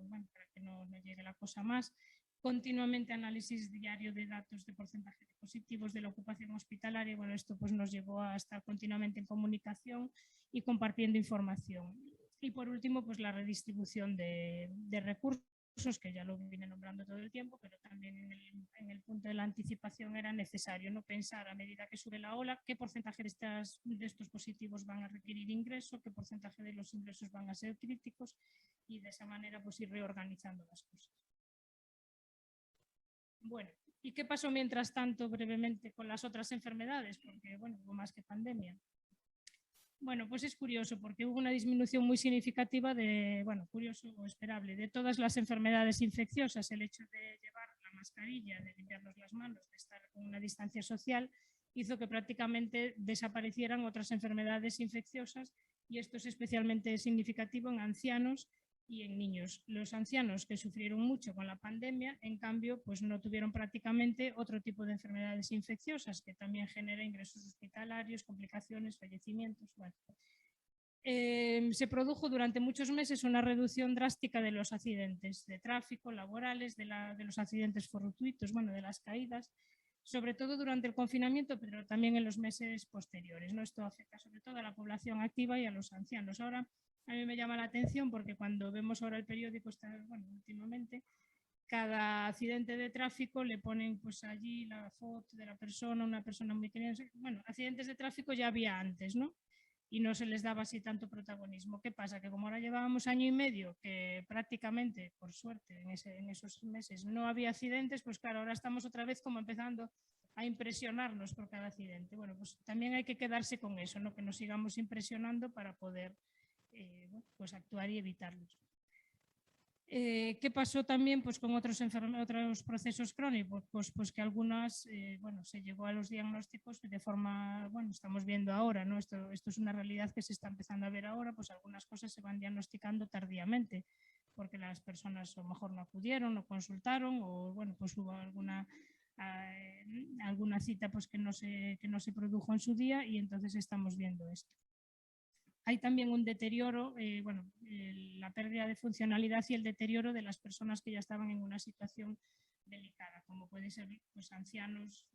bueno, para que no llegue la cosa más. continuamente análisis diario de datos de porcentaje de positivos de la ocupación hospitalaria. Bueno, esto pues nos llevó a estar continuamente en comunicación y compartiendo información. Y por último, pues la redistribución de recursos, que ya lo vine nombrando todo el tiempo, pero también en el punto de la anticipación era necesario, ¿no?, pensar a medida que sube la ola qué porcentaje de estos positivos van a requerir ingreso, qué porcentaje de los ingresos van a ser críticos, y de esa manera pues ir reorganizando las cosas. Bueno, ¿y qué pasó mientras tanto brevemente con las otras enfermedades? Porque, bueno, hubo más que pandemia. Bueno, pues es curioso porque hubo una disminución muy significativa de, bueno, curioso o esperable, de todas las enfermedades infecciosas. El hecho de llevar la mascarilla, de limpiarnos las manos, de estar con una distancia social, hizo que prácticamente desaparecieran otras enfermedades infecciosas, y esto es especialmente significativo en ancianos y en niños. Los ancianos, que sufrieron mucho con la pandemia, en cambio, pues no tuvieron prácticamente otro tipo de enfermedades infecciosas, que también genera ingresos hospitalarios, complicaciones, fallecimientos. Bueno. Se produjo durante muchos meses una reducción drástica de los accidentes de tráfico, laborales, de los accidentes fortuitos, bueno, de las caídas, sobre todo durante el confinamiento, pero también en los meses posteriores, ¿no? Esto afecta sobre todo a la población activa y a los ancianos. Ahora, a mí me llama la atención porque cuando vemos ahora el periódico, bueno, últimamente, cada accidente de tráfico le ponen pues allí la foto de la persona, una persona muy querida. Bueno, accidentes de tráfico ya había antes, ¿no? Y no se les daba así tanto protagonismo. ¿Qué pasa? Que como ahora llevábamos año y medio, que prácticamente, por suerte, en esos meses no había accidentes, pues claro, ahora estamos otra vez como empezando a impresionarnos por cada accidente. Bueno, pues también hay que quedarse con eso, ¿no? Que nos sigamos impresionando para poder pues actuar y evitarlos. ¿Qué pasó también pues, con otros procesos crónicos? Pues que algunas, bueno, se llegó a los diagnósticos de forma, bueno, estamos viendo ahora, ¿no? Esto es una realidad que se está empezando a ver ahora, pues algunas cosas se van diagnosticando tardíamente, porque las personas a lo mejor no acudieron, no consultaron, o bueno, pues hubo alguna cita pues que no se produjo en su día, y entonces estamos viendo esto. Hay también un deterioro, la pérdida de funcionalidad y el deterioro de las personas que ya estaban en una situación delicada, como pueden ser pues, ancianos,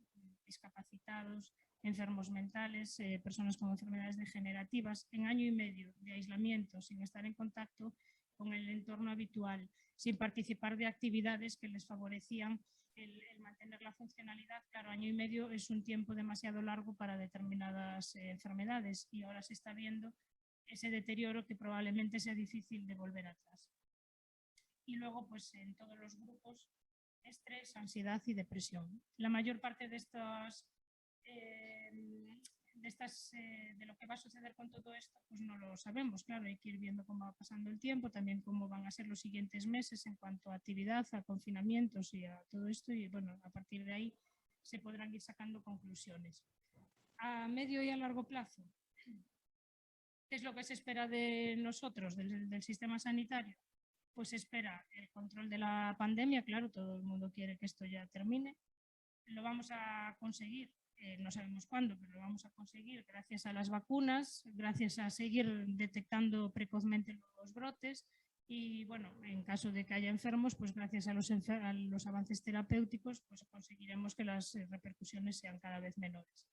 discapacitados, enfermos mentales, personas con enfermedades degenerativas. En año y medio de aislamiento, sin estar en contacto con el entorno habitual, sin participar de actividades que les favorecían el mantener la funcionalidad, claro, año y medio es un tiempo demasiado largo para determinadas enfermedades, y ahora se está viendo ese deterioro que probablemente sea difícil de volver atrás. Y luego, pues en todos los grupos, estrés, ansiedad y depresión. La mayor parte de lo que va a suceder con todo esto, pues no lo sabemos, claro, hay que ir viendo cómo va pasando el tiempo, también cómo van a ser los siguientes meses en cuanto a actividad, a confinamientos y a todo esto, y bueno, a partir de ahí se podrán ir sacando conclusiones. A medio y a largo plazo, ¿qué es lo que se espera de nosotros, del sistema sanitario? Pues se espera el control de la pandemia, claro, todo el mundo quiere que esto ya termine. Lo vamos a conseguir, no sabemos cuándo, pero lo vamos a conseguir gracias a las vacunas, gracias a seguir detectando precozmente los brotes, y bueno, en caso de que haya enfermos, pues gracias a los avances terapéuticos, pues conseguiremos que las repercusiones sean cada vez menores.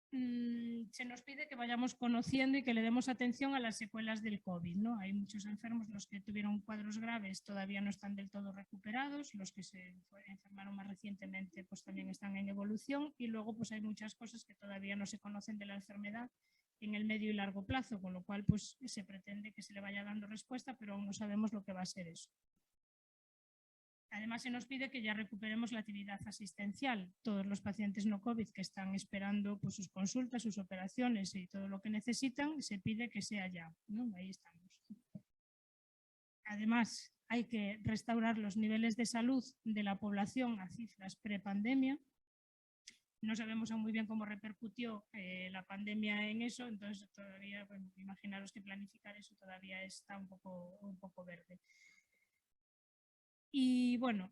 Se nos pide que vayamos conociendo y que le demos atención a las secuelas del COVID, ¿no? Hay muchos enfermos, los que tuvieron cuadros graves todavía no están del todo recuperados, los que se enfermaron más recientemente pues también están en evolución, y luego pues hay muchas cosas que todavía no se conocen de la enfermedad en el medio y largo plazo, con lo cual pues se pretende que se le vaya dando respuesta, pero aún no sabemos lo que va a ser eso. Además, se nos pide que ya recuperemos la actividad asistencial. Todos los pacientes no COVID que están esperando pues, sus consultas, sus operaciones y todo lo que necesitan, se pide que sea ya, ¿no? Ahí estamos. Además, hay que restaurar los niveles de salud de la población a cifras prepandemia. No sabemos aún muy bien cómo repercutió la pandemia en eso, entonces todavía, bueno, imaginaros que planificar eso todavía está un poco verde. Y bueno,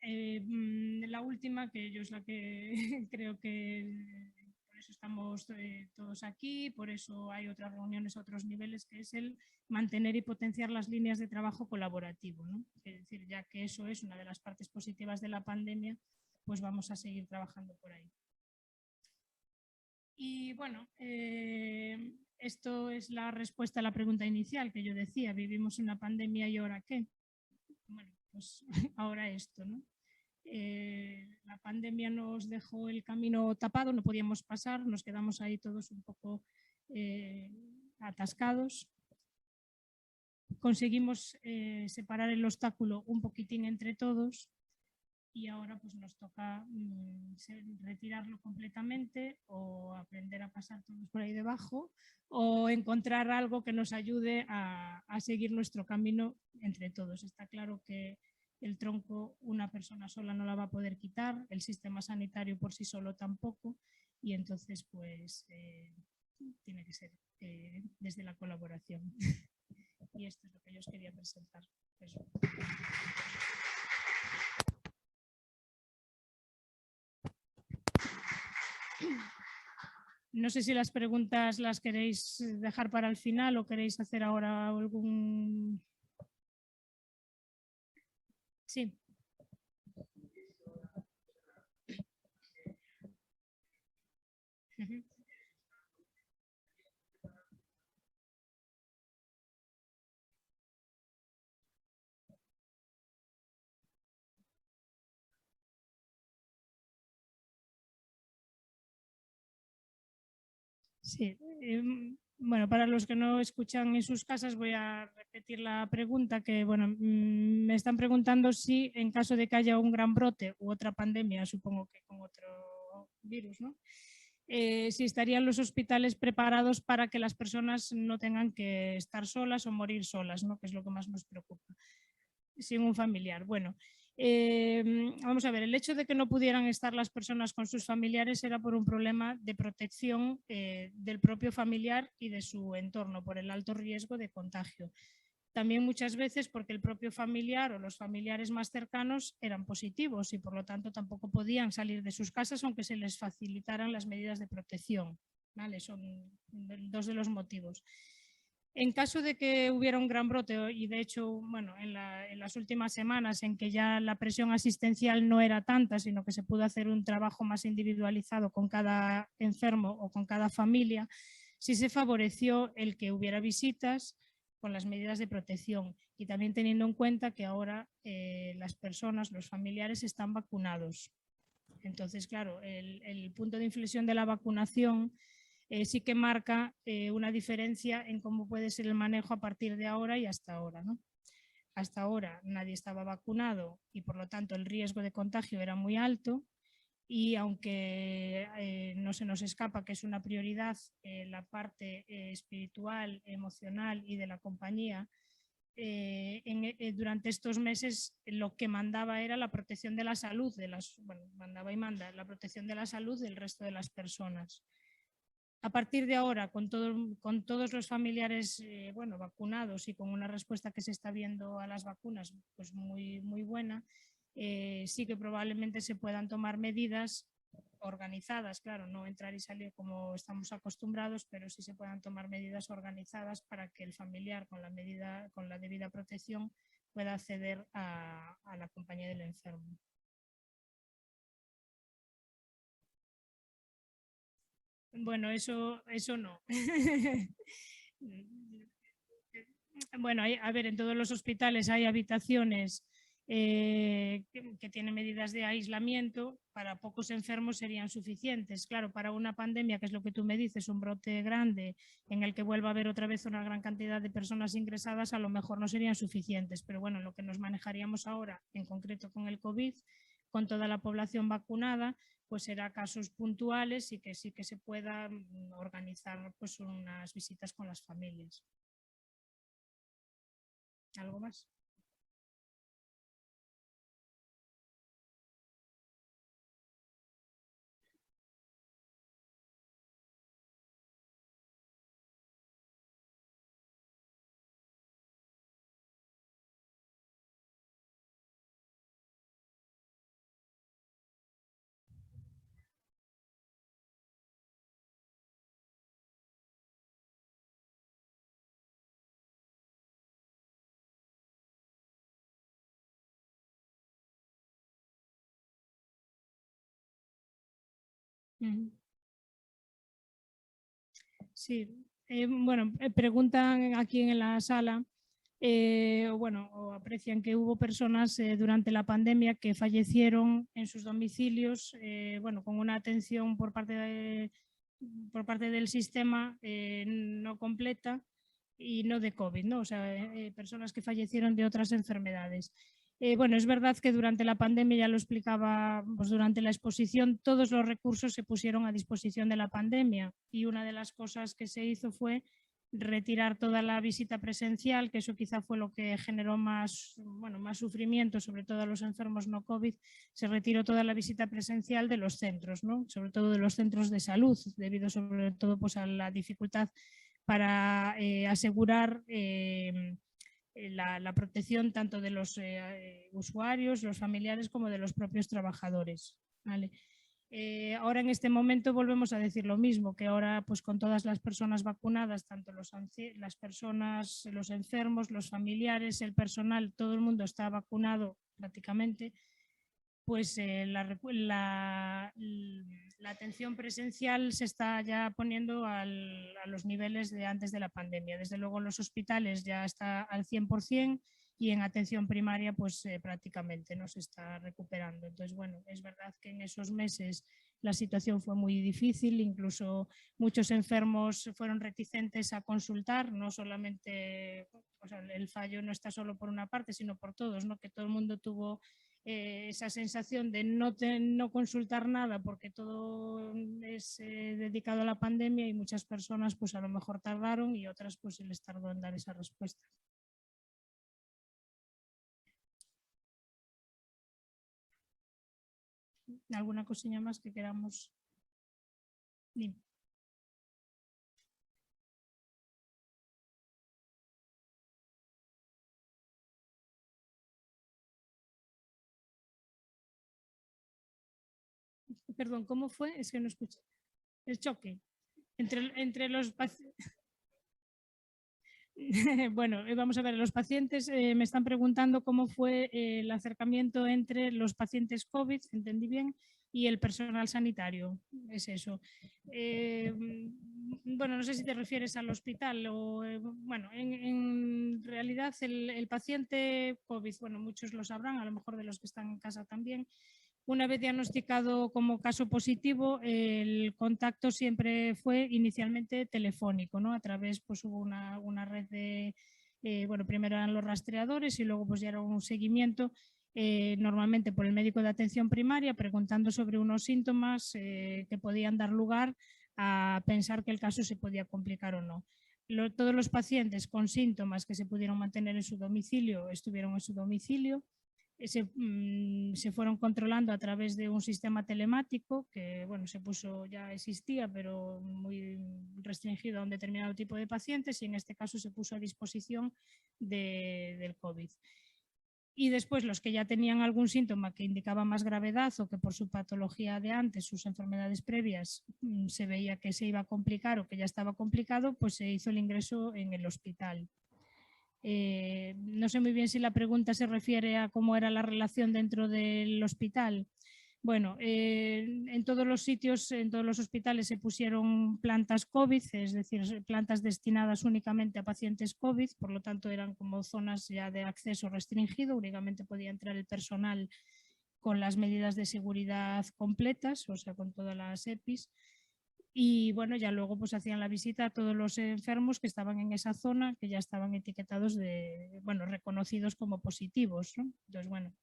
la última, que yo es la que creo que por eso estamos todos aquí, por eso hay otras reuniones a otros niveles, que es el mantener y potenciar las líneas de trabajo colaborativo, ¿no? Es decir, ya que eso es una de las partes positivas de la pandemia, pues vamos a seguir trabajando por ahí. Y bueno, esto es la respuesta a la pregunta inicial que yo decía, vivimos una pandemia y ¿ahora qué? Bueno, pues ahora esto, ¿no? La pandemia nos dejó el camino tapado, no podíamos pasar, nos quedamos ahí todos un poco atascados. Conseguimos separar el obstáculo un poquitín entre todos y ahora pues nos toca retirarlo completamente o aprender a pasar todos por ahí debajo o encontrar algo que nos ayude a seguir nuestro camino entre todos. Está claro que el tronco una persona sola no la va a poder quitar, el sistema sanitario por sí solo tampoco, y entonces pues tiene que ser desde la colaboración. Y esto es lo que yo os quería presentar. Eso. No sé si las preguntas las queréis dejar para el final o queréis hacer ahora algún... Sí. Uh-huh. Sí. Bueno, para los que no escuchan en sus casas voy a repetir la pregunta que, bueno, me están preguntando si en caso de que haya un gran brote u otra pandemia, supongo que con otro virus, ¿no? Si estarían los hospitales preparados para que las personas no tengan que estar solas o morir solas, ¿no? Que es lo que más nos preocupa, sin un familiar. Bueno, vamos a ver, el hecho de que no pudieran estar las personas con sus familiares era por un problema de protección del propio familiar y de su entorno, por el alto riesgo de contagio. También muchas veces porque el propio familiar o los familiares más cercanos eran positivos y por lo tanto tampoco podían salir de sus casas aunque se les facilitaran las medidas de protección. ¿Vale? Son dos de los motivos. En caso de que hubiera un gran brote, y de hecho, bueno, en las últimas semanas en que ya la presión asistencial no era tanta, sino que se pudo hacer un trabajo más individualizado con cada enfermo o con cada familia, sí se favoreció el que hubiera visitas con las medidas de protección y también teniendo en cuenta que ahora las personas, los familiares están vacunados. Entonces, claro, el punto de inflexión de la vacunación sí que marca una diferencia en cómo puede ser el manejo a partir de ahora y hasta ahora, ¿no? Hasta ahora nadie estaba vacunado y por lo tanto el riesgo de contagio era muy alto y aunque no se nos escapa que es una prioridad la parte espiritual, emocional y de la compañía, durante estos meses lo que mandaba era la protección de la salud, mandaba y manda la protección de la salud del resto de las personas. A partir de ahora, con todos los familiares vacunados y con una respuesta que se está viendo a las vacunas pues muy, muy buena, sí que probablemente se puedan tomar medidas organizadas, claro, no entrar y salir como estamos acostumbrados, pero sí se puedan tomar medidas organizadas para que el familiar con la debida protección pueda acceder a la compañía del enfermo. Bueno, eso no. Bueno, a ver, en todos los hospitales hay habitaciones que tienen medidas de aislamiento. Para pocos enfermos serían suficientes. Claro, para una pandemia, que es lo que tú me dices, un brote grande en el que vuelva a haber otra vez una gran cantidad de personas ingresadas, a lo mejor no serían suficientes. Pero bueno, lo que nos manejaríamos ahora, en concreto con el COVID, con toda la población vacunada, pues será casos puntuales y que sí que se pueda organizar pues unas visitas con las familias. ¿Algo más? Sí, bueno, preguntan aquí en la sala, o aprecian que hubo personas durante la pandemia que fallecieron en sus domicilios, con una atención por parte del sistema no completa y no de COVID, ¿no? O sea, personas que fallecieron de otras enfermedades. Es verdad que durante la pandemia, ya lo explicaba pues, durante la exposición, todos los recursos se pusieron a disposición de la pandemia y una de las cosas que se hizo fue retirar toda la visita presencial, que eso quizá fue lo que generó más sufrimiento, sobre todo a los enfermos no COVID. Se retiró toda la visita presencial de los centros, ¿no? Sobre todo de los centros de salud, debido sobre todo pues, a la dificultad para asegurar la protección tanto de los usuarios, los familiares, como de los propios trabajadores. ¿Vale? Ahora en este momento volvemos a decir lo mismo, que ahora pues con todas las personas vacunadas, tanto las personas, los enfermos, los familiares, el personal, todo el mundo está vacunado prácticamente, pues la atención presencial se está ya poniendo a los niveles de antes de la pandemia. Desde luego en los hospitales ya está al 100% y en atención primaria pues prácticamente no se está recuperando. Entonces, bueno, es verdad que en esos meses la situación fue muy difícil, incluso muchos enfermos fueron reticentes a consultar, no solamente, o sea, el fallo no está solo por una parte, sino por todos, ¿no? Que todo el mundo tuvo esa sensación de no consultar nada porque todo es dedicado a la pandemia y muchas personas pues a lo mejor tardaron y otras pues se les tardó en dar esa respuesta. ¿Alguna cosilla más que queramos? Dime. Perdón, ¿cómo fue? Es que no escuché. El choque entre los pacientes. Bueno, vamos a ver, los pacientes me están preguntando cómo fue el acercamiento entre los pacientes COVID, entendí bien, y el personal sanitario. Es eso. Bueno, no sé si te refieres al hospital o, bueno, en realidad el paciente COVID, bueno, muchos lo sabrán, a lo mejor de los que están en casa también. Una vez diagnosticado como caso positivo, el contacto siempre fue inicialmente telefónico, ¿no? A través, pues hubo una red de, primero eran los rastreadores y luego pues ya era un seguimiento, normalmente por el médico de atención primaria, preguntando sobre unos síntomas que podían dar lugar a pensar que el caso se podía complicar o no. Todos los pacientes con síntomas que se pudieron mantener en su domicilio estuvieron en su domicilio. Se fueron controlando a través de un sistema telemático que ya existía, pero muy restringido a un determinado tipo de pacientes, y en este caso se puso a disposición del COVID. Y después los que ya tenían algún síntoma que indicaba más gravedad o que por su patología de antes, sus enfermedades previas, se veía que se iba a complicar o que ya estaba complicado, pues se hizo el ingreso en el hospital. No sé muy bien si la pregunta se refiere a cómo era la relación dentro del hospital. Bueno, en todos los sitios, en todos los hospitales se pusieron plantas COVID, es decir, plantas destinadas únicamente a pacientes COVID, por lo tanto eran como zonas ya de acceso restringido, únicamente podía entrar el personal con las medidas de seguridad completas, o sea, con todas las EPIs. Y bueno, ya luego pues hacían la visita a todos los enfermos que estaban en esa zona, que ya estaban etiquetados reconocidos como positivos, ¿no? Entonces, bueno,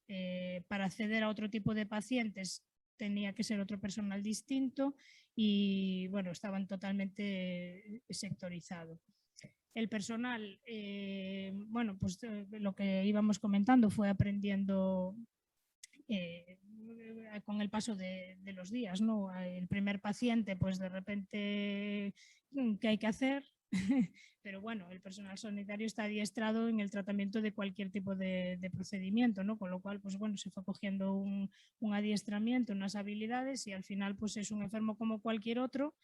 para acceder a otro tipo de pacientes tenía que ser otro personal distinto y bueno, estaban totalmente sectorizados. El personal, lo que íbamos comentando fue aprendiendo con el paso de los días, ¿no? El primer paciente, pues de repente, ¿qué hay que hacer? Pero bueno, el personal sanitario está adiestrado en el tratamiento de cualquier tipo de procedimiento, ¿no? Con lo cual, pues bueno, se fue cogiendo un adiestramiento, unas habilidades y al final, pues es un enfermo como cualquier otro,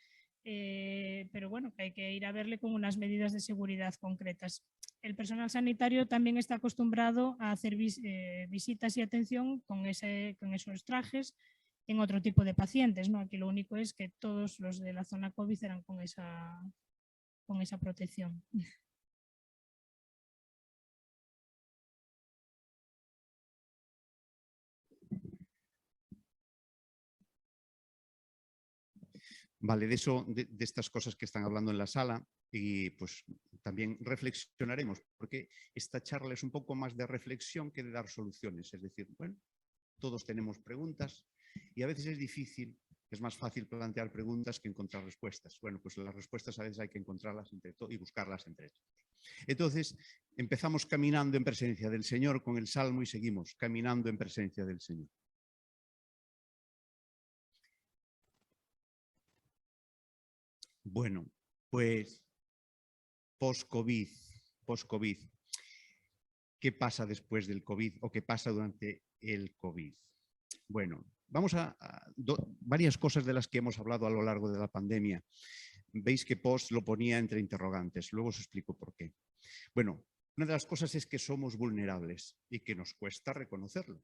pero bueno, que hay que ir a verle con unas medidas de seguridad concretas. El personal sanitario también está acostumbrado a hacer visitas y atención con esos trajes en otro tipo de pacientes, ¿no? Aquí lo único es que todos los de la zona COVID eran con esa protección. Vale, de eso, de estas cosas que están hablando en la sala, y pues también reflexionaremos, porque esta charla es un poco más de reflexión que de dar soluciones. Es decir, bueno, todos tenemos preguntas y a veces es difícil, es más fácil plantear preguntas que encontrar respuestas. Bueno, pues las respuestas a veces hay que encontrarlas entre todos y buscarlas entre todos. Entonces, empezamos caminando en presencia del Señor con el Salmo y seguimos caminando en presencia del Señor. Bueno, pues post-COVID, ¿qué pasa después del COVID o qué pasa durante el COVID? Bueno, vamos a varias cosas de las que hemos hablado a lo largo de la pandemia. Veis que post lo ponía entre interrogantes, luego os explico por qué. Bueno, una de las cosas es que somos vulnerables y que nos cuesta reconocerlo.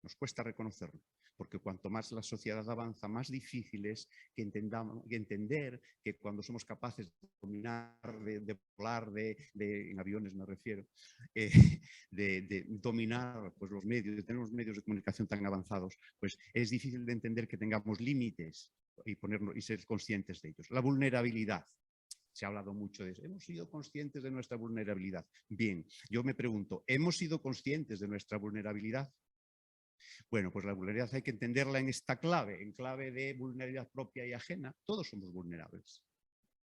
Nos cuesta reconocerlo, porque cuanto más la sociedad avanza, más difícil es que entender que cuando somos capaces de dominar, de volar, en aviones me refiero, de dominar pues, los medios, de tener los medios de comunicación tan avanzados, pues es difícil de entender que tengamos límites y ser conscientes de ellos. La vulnerabilidad. Se ha hablado mucho de eso. ¿Hemos sido conscientes de nuestra vulnerabilidad? Bien, yo me pregunto, ¿hemos sido conscientes de nuestra vulnerabilidad? Bueno, pues la vulnerabilidad hay que entenderla en esta clave, en clave de vulnerabilidad propia y ajena. Todos somos vulnerables.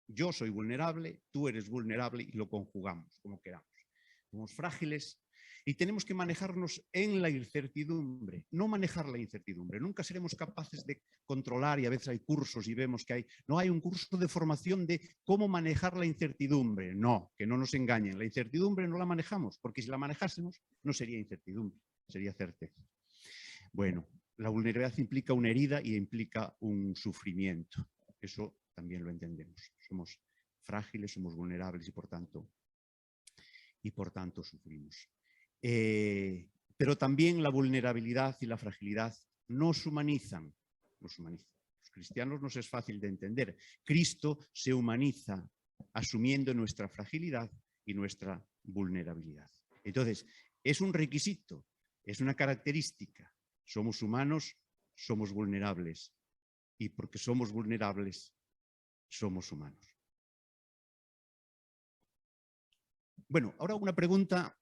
Yo soy vulnerable, tú eres vulnerable y lo conjugamos como queramos. Somos frágiles y tenemos que manejarnos en la incertidumbre, no manejar la incertidumbre. Nunca seremos capaces de controlar, y a veces hay cursos y vemos que no hay un curso de formación de cómo manejar la incertidumbre. No, que no nos engañen. La incertidumbre no la manejamos, porque si la manejásemos no sería incertidumbre, sería certeza. Bueno, la vulnerabilidad implica una herida y implica un sufrimiento. Eso también lo entendemos. Somos frágiles, somos vulnerables y por tanto sufrimos. Pero también la vulnerabilidad y la fragilidad nos humanizan. Los cristianos nos es fácil de entender. Cristo se humaniza asumiendo nuestra fragilidad y nuestra vulnerabilidad. Entonces, es un requisito, es una característica. Somos humanos, somos vulnerables. Y porque somos vulnerables, somos humanos. Bueno, ahora una pregunta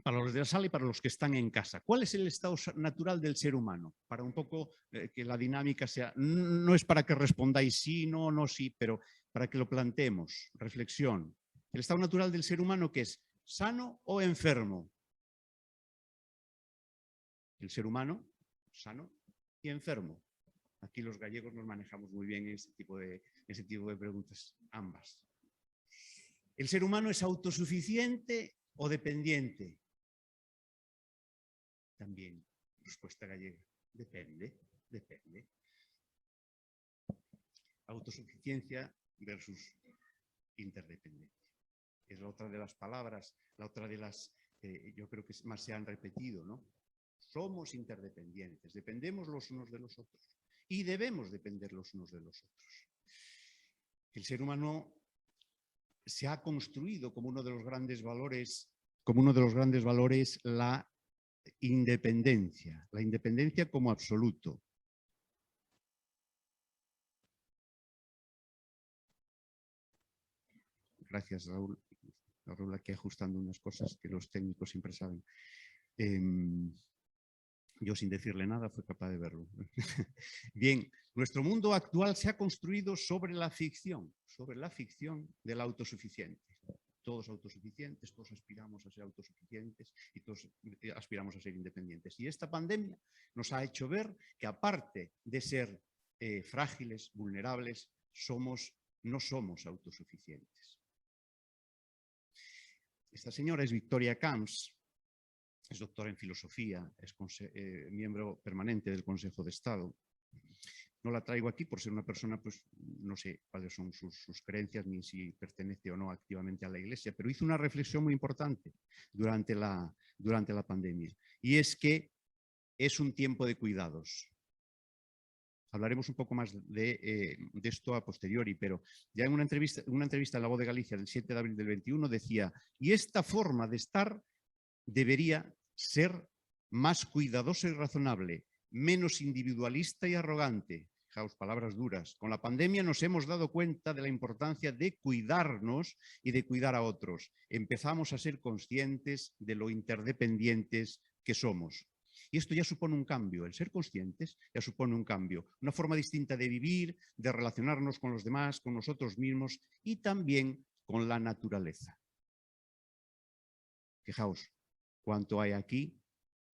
para los de la sala y para los que están en casa. ¿Cuál es el estado natural del ser humano? Para un poco que la dinámica sea... No es para que respondáis sí, no, no, sí, pero para que lo planteemos. Reflexión. ¿El estado natural del ser humano qué es? ¿Sano o enfermo? El ser humano, sano y enfermo. Aquí los gallegos nos manejamos muy bien en ese tipo de preguntas, ambas. ¿El ser humano es autosuficiente o dependiente? También, respuesta gallega. Depende. Autosuficiencia versus interdependencia. Es la otra de las palabras, la otra de las, yo creo que más se han repetido, ¿no? Somos interdependientes, dependemos los unos de los otros y debemos depender los unos de los otros. El ser humano se ha construido como uno de los grandes valores, la independencia como absoluto. Gracias, Raúl. Raúl aquí ajustando unas cosas que los técnicos siempre saben. Yo sin decirle nada fue capaz de verlo. Bien, nuestro mundo actual se ha construido sobre la ficción del autosuficiente. Todos autosuficientes, todos aspiramos a ser autosuficientes y todos aspiramos a ser independientes. Y esta pandemia nos ha hecho ver que aparte de ser frágiles, vulnerables, no somos autosuficientes. Esta señora es Victoria Camps, es doctora en filosofía, es miembro permanente del Consejo de Estado. No la traigo aquí por ser una persona, pues no sé cuáles son sus creencias ni si pertenece o no activamente a la Iglesia, pero hizo una reflexión muy importante durante la pandemia. Y es que es un tiempo de cuidados. Hablaremos un poco más de esto a posteriori, pero ya en una entrevista en La Voz de Galicia del 7 de abril del 21 decía, y esta forma de estar debería ser más cuidadosa y razonable, menos individualista y arrogante. Fijaos, palabras duras. Con la pandemia nos hemos dado cuenta de la importancia de cuidarnos y de cuidar a otros. Empezamos a ser conscientes de lo interdependientes que somos. Y esto ya supone un cambio, el ser conscientes ya supone un cambio, una forma distinta de vivir, de relacionarnos con los demás, con nosotros mismos y también con la naturaleza. Fijaos cuánto hay aquí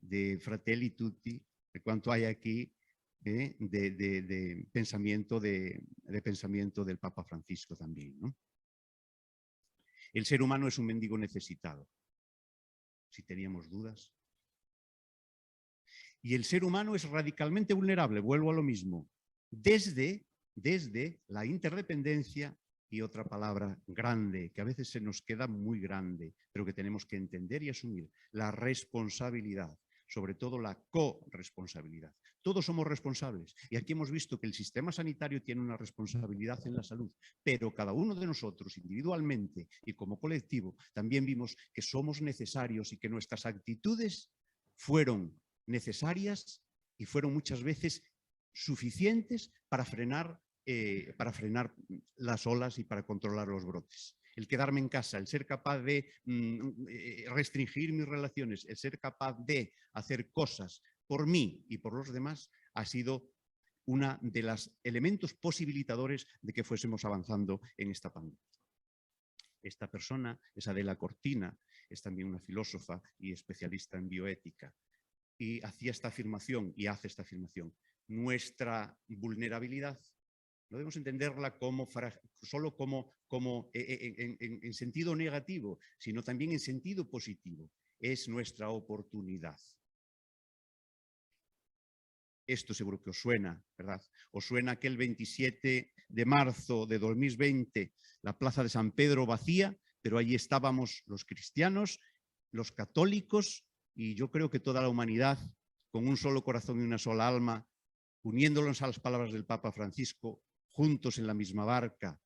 de Fratelli Tutti, de cuánto hay aquí de pensamiento del Papa Francisco también, ¿no? El ser humano es un mendigo necesitado, si teníamos dudas. Y el ser humano es radicalmente vulnerable, vuelvo a lo mismo, desde la interdependencia y otra palabra grande, que a veces se nos queda muy grande, pero que tenemos que entender y asumir, la responsabilidad, sobre todo la corresponsabilidad. Todos somos responsables y aquí hemos visto que el sistema sanitario tiene una responsabilidad en la salud, pero cada uno de nosotros individualmente y como colectivo también vimos que somos necesarios y que nuestras actitudes fueron necesarias y fueron muchas veces suficientes para frenar las olas y para controlar los brotes. El quedarme en casa, el ser capaz de restringir mis relaciones, el ser capaz de hacer cosas por mí y por los demás ha sido uno de los elementos posibilitadores de que fuésemos avanzando en esta pandemia. Esta persona es Adela Cortina, es también una filósofa y especialista en bioética. Y hacía esta afirmación y hace esta afirmación. Nuestra vulnerabilidad no debemos entenderla solo como en sentido negativo, sino también en sentido positivo. Es nuestra oportunidad. Esto seguro que os suena, ¿verdad? Os suena aquel 27 de marzo de 2020, la plaza de San Pedro vacía, pero allí estábamos los cristianos, los católicos, y yo creo que toda la humanidad, con un solo corazón y una sola alma, uniéndonos a las palabras del Papa Francisco, juntos en la misma barca.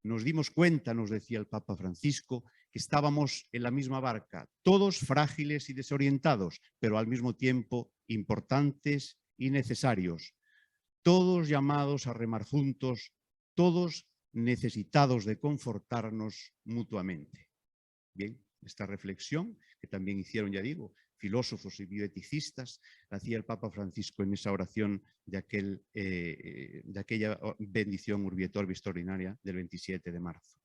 Nos dimos cuenta, nos decía el Papa Francisco, que estábamos en la misma barca, todos frágiles y desorientados, pero al mismo tiempo importantes y necesarios. Todos llamados a remar juntos, todos necesitados de confortarnos mutuamente. Bien, esta reflexión que también hicieron, ya digo, filósofos y bioeticistas, la hacía el Papa Francisco en esa oración de aquella bendición Urbi et Orbi extraordinaria del 27 de marzo.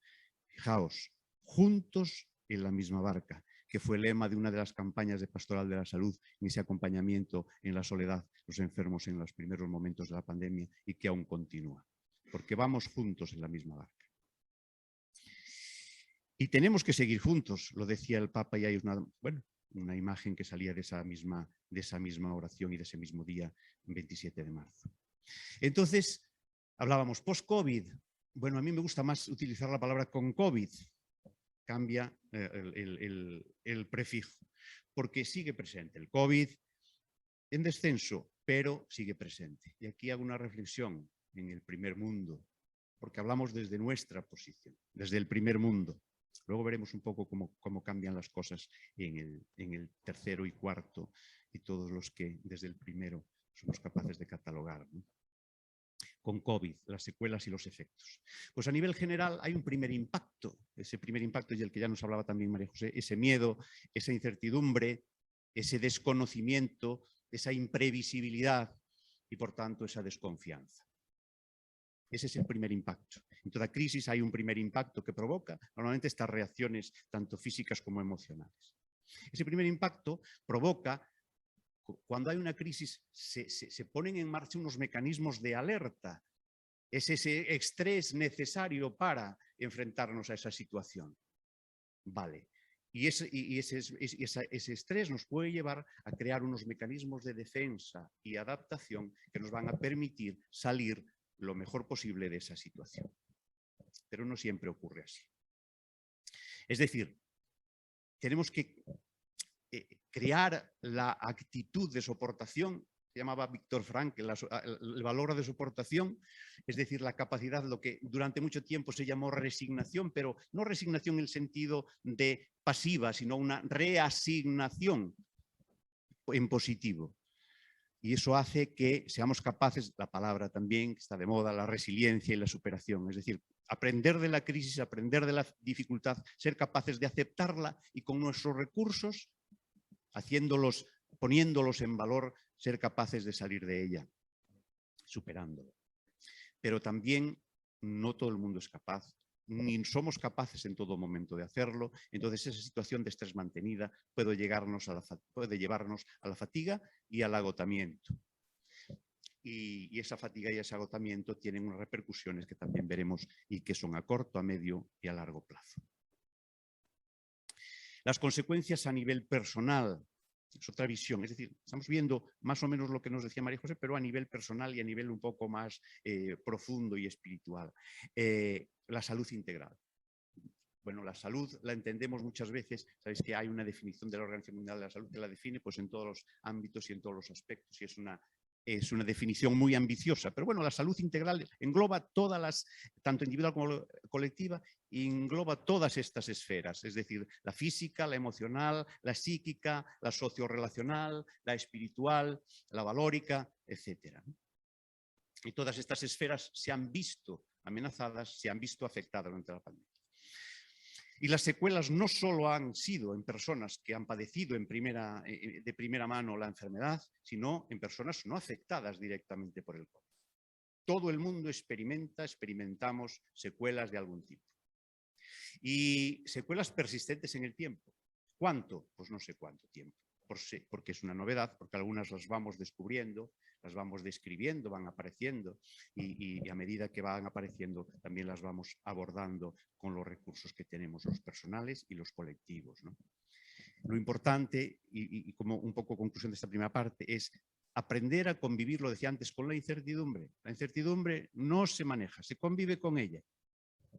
Fijaos, juntos en la misma barca, que fue el lema de una de las campañas de Pastoral de la Salud en ese acompañamiento en la soledad, los enfermos en los primeros momentos de la pandemia y que aún continúa, porque vamos juntos en la misma barca. Y tenemos que seguir juntos, lo decía el Papa, y hay una imagen que salía de esa misma oración y de ese mismo día, 27 de marzo. Entonces, hablábamos post-COVID. Bueno, a mí me gusta más utilizar la palabra con COVID. Cambia el prefijo, porque sigue presente. El COVID en descenso, pero sigue presente. Y aquí hago una reflexión en el primer mundo, porque hablamos desde nuestra posición, desde el primer mundo. Luego veremos un poco cómo cambian las cosas en el tercero y cuarto y todos los que desde el primero somos capaces de catalogar, ¿no? Con COVID, las secuelas y los efectos. Pues a nivel general hay un primer impacto, ese primer impacto y el que ya nos hablaba también María José, ese miedo, esa incertidumbre, ese desconocimiento, esa imprevisibilidad y por tanto esa desconfianza. Ese es el primer impacto. En toda crisis hay un primer impacto que provoca normalmente estas reacciones tanto físicas como emocionales. Ese primer impacto provoca, cuando hay una crisis, se ponen en marcha unos mecanismos de alerta. Es ese estrés necesario para enfrentarnos a esa situación. Vale. Y ese estrés nos puede llevar a crear unos mecanismos de defensa y adaptación que nos van a permitir salir lo mejor posible de esa situación. Pero no siempre ocurre así. Es decir, tenemos que crear la actitud de soportación se llamaba Viktor Frankl, el valor de soportación, es decir, la capacidad, lo que durante mucho tiempo se llamó resignación, pero no resignación en el sentido de pasiva, sino una reasignación en positivo. Y eso hace que seamos capaces, la palabra también que está de moda, la resiliencia y la superación, es decir, aprender de la crisis, aprender de la dificultad, ser capaces de aceptarla y con nuestros recursos, poniéndolos en valor, ser capaces de salir de ella, superándolo. Pero también no todo el mundo es capaz, ni somos capaces en todo momento de hacerlo. Entonces esa situación de estrés mantenida puede llevarnos a la fatiga y al agotamiento. Y esa fatiga y ese agotamiento tienen unas repercusiones que también veremos y que son a corto, a medio y a largo plazo. Las consecuencias a nivel personal es otra visión, es decir, estamos viendo más o menos lo que nos decía María José, pero a nivel personal y a nivel un poco más profundo y espiritual. La salud integral. Bueno, la salud la entendemos muchas veces, sabéis que hay una definición de la Organización Mundial de la Salud que la define pues, en todos los ámbitos y en todos los aspectos, y es una definición muy ambiciosa, pero bueno, la salud integral engloba todas las, tanto individual como colectiva, engloba todas estas esferas, es decir, la física, la emocional, la psíquica, la sociorrelacional, la espiritual, la valórica, etc. Y todas estas esferas se han visto amenazadas, se han visto afectadas durante la pandemia. Y las secuelas no solo han sido en personas que han padecido de primera mano la enfermedad, sino en personas no afectadas directamente por el COVID. Todo el mundo experimentamos secuelas de algún tipo. Y secuelas persistentes en el tiempo. ¿Cuánto? Pues no sé cuánto tiempo. Porque es una novedad, porque algunas las vamos descubriendo, las vamos describiendo, van apareciendo y a medida que van apareciendo también las vamos abordando con los recursos que tenemos, los personales y los colectivos, ¿no? Lo importante, y como un poco conclusión de esta primera parte, es aprender a convivir, lo decía antes, con la incertidumbre. La incertidumbre no se maneja, se convive con ella.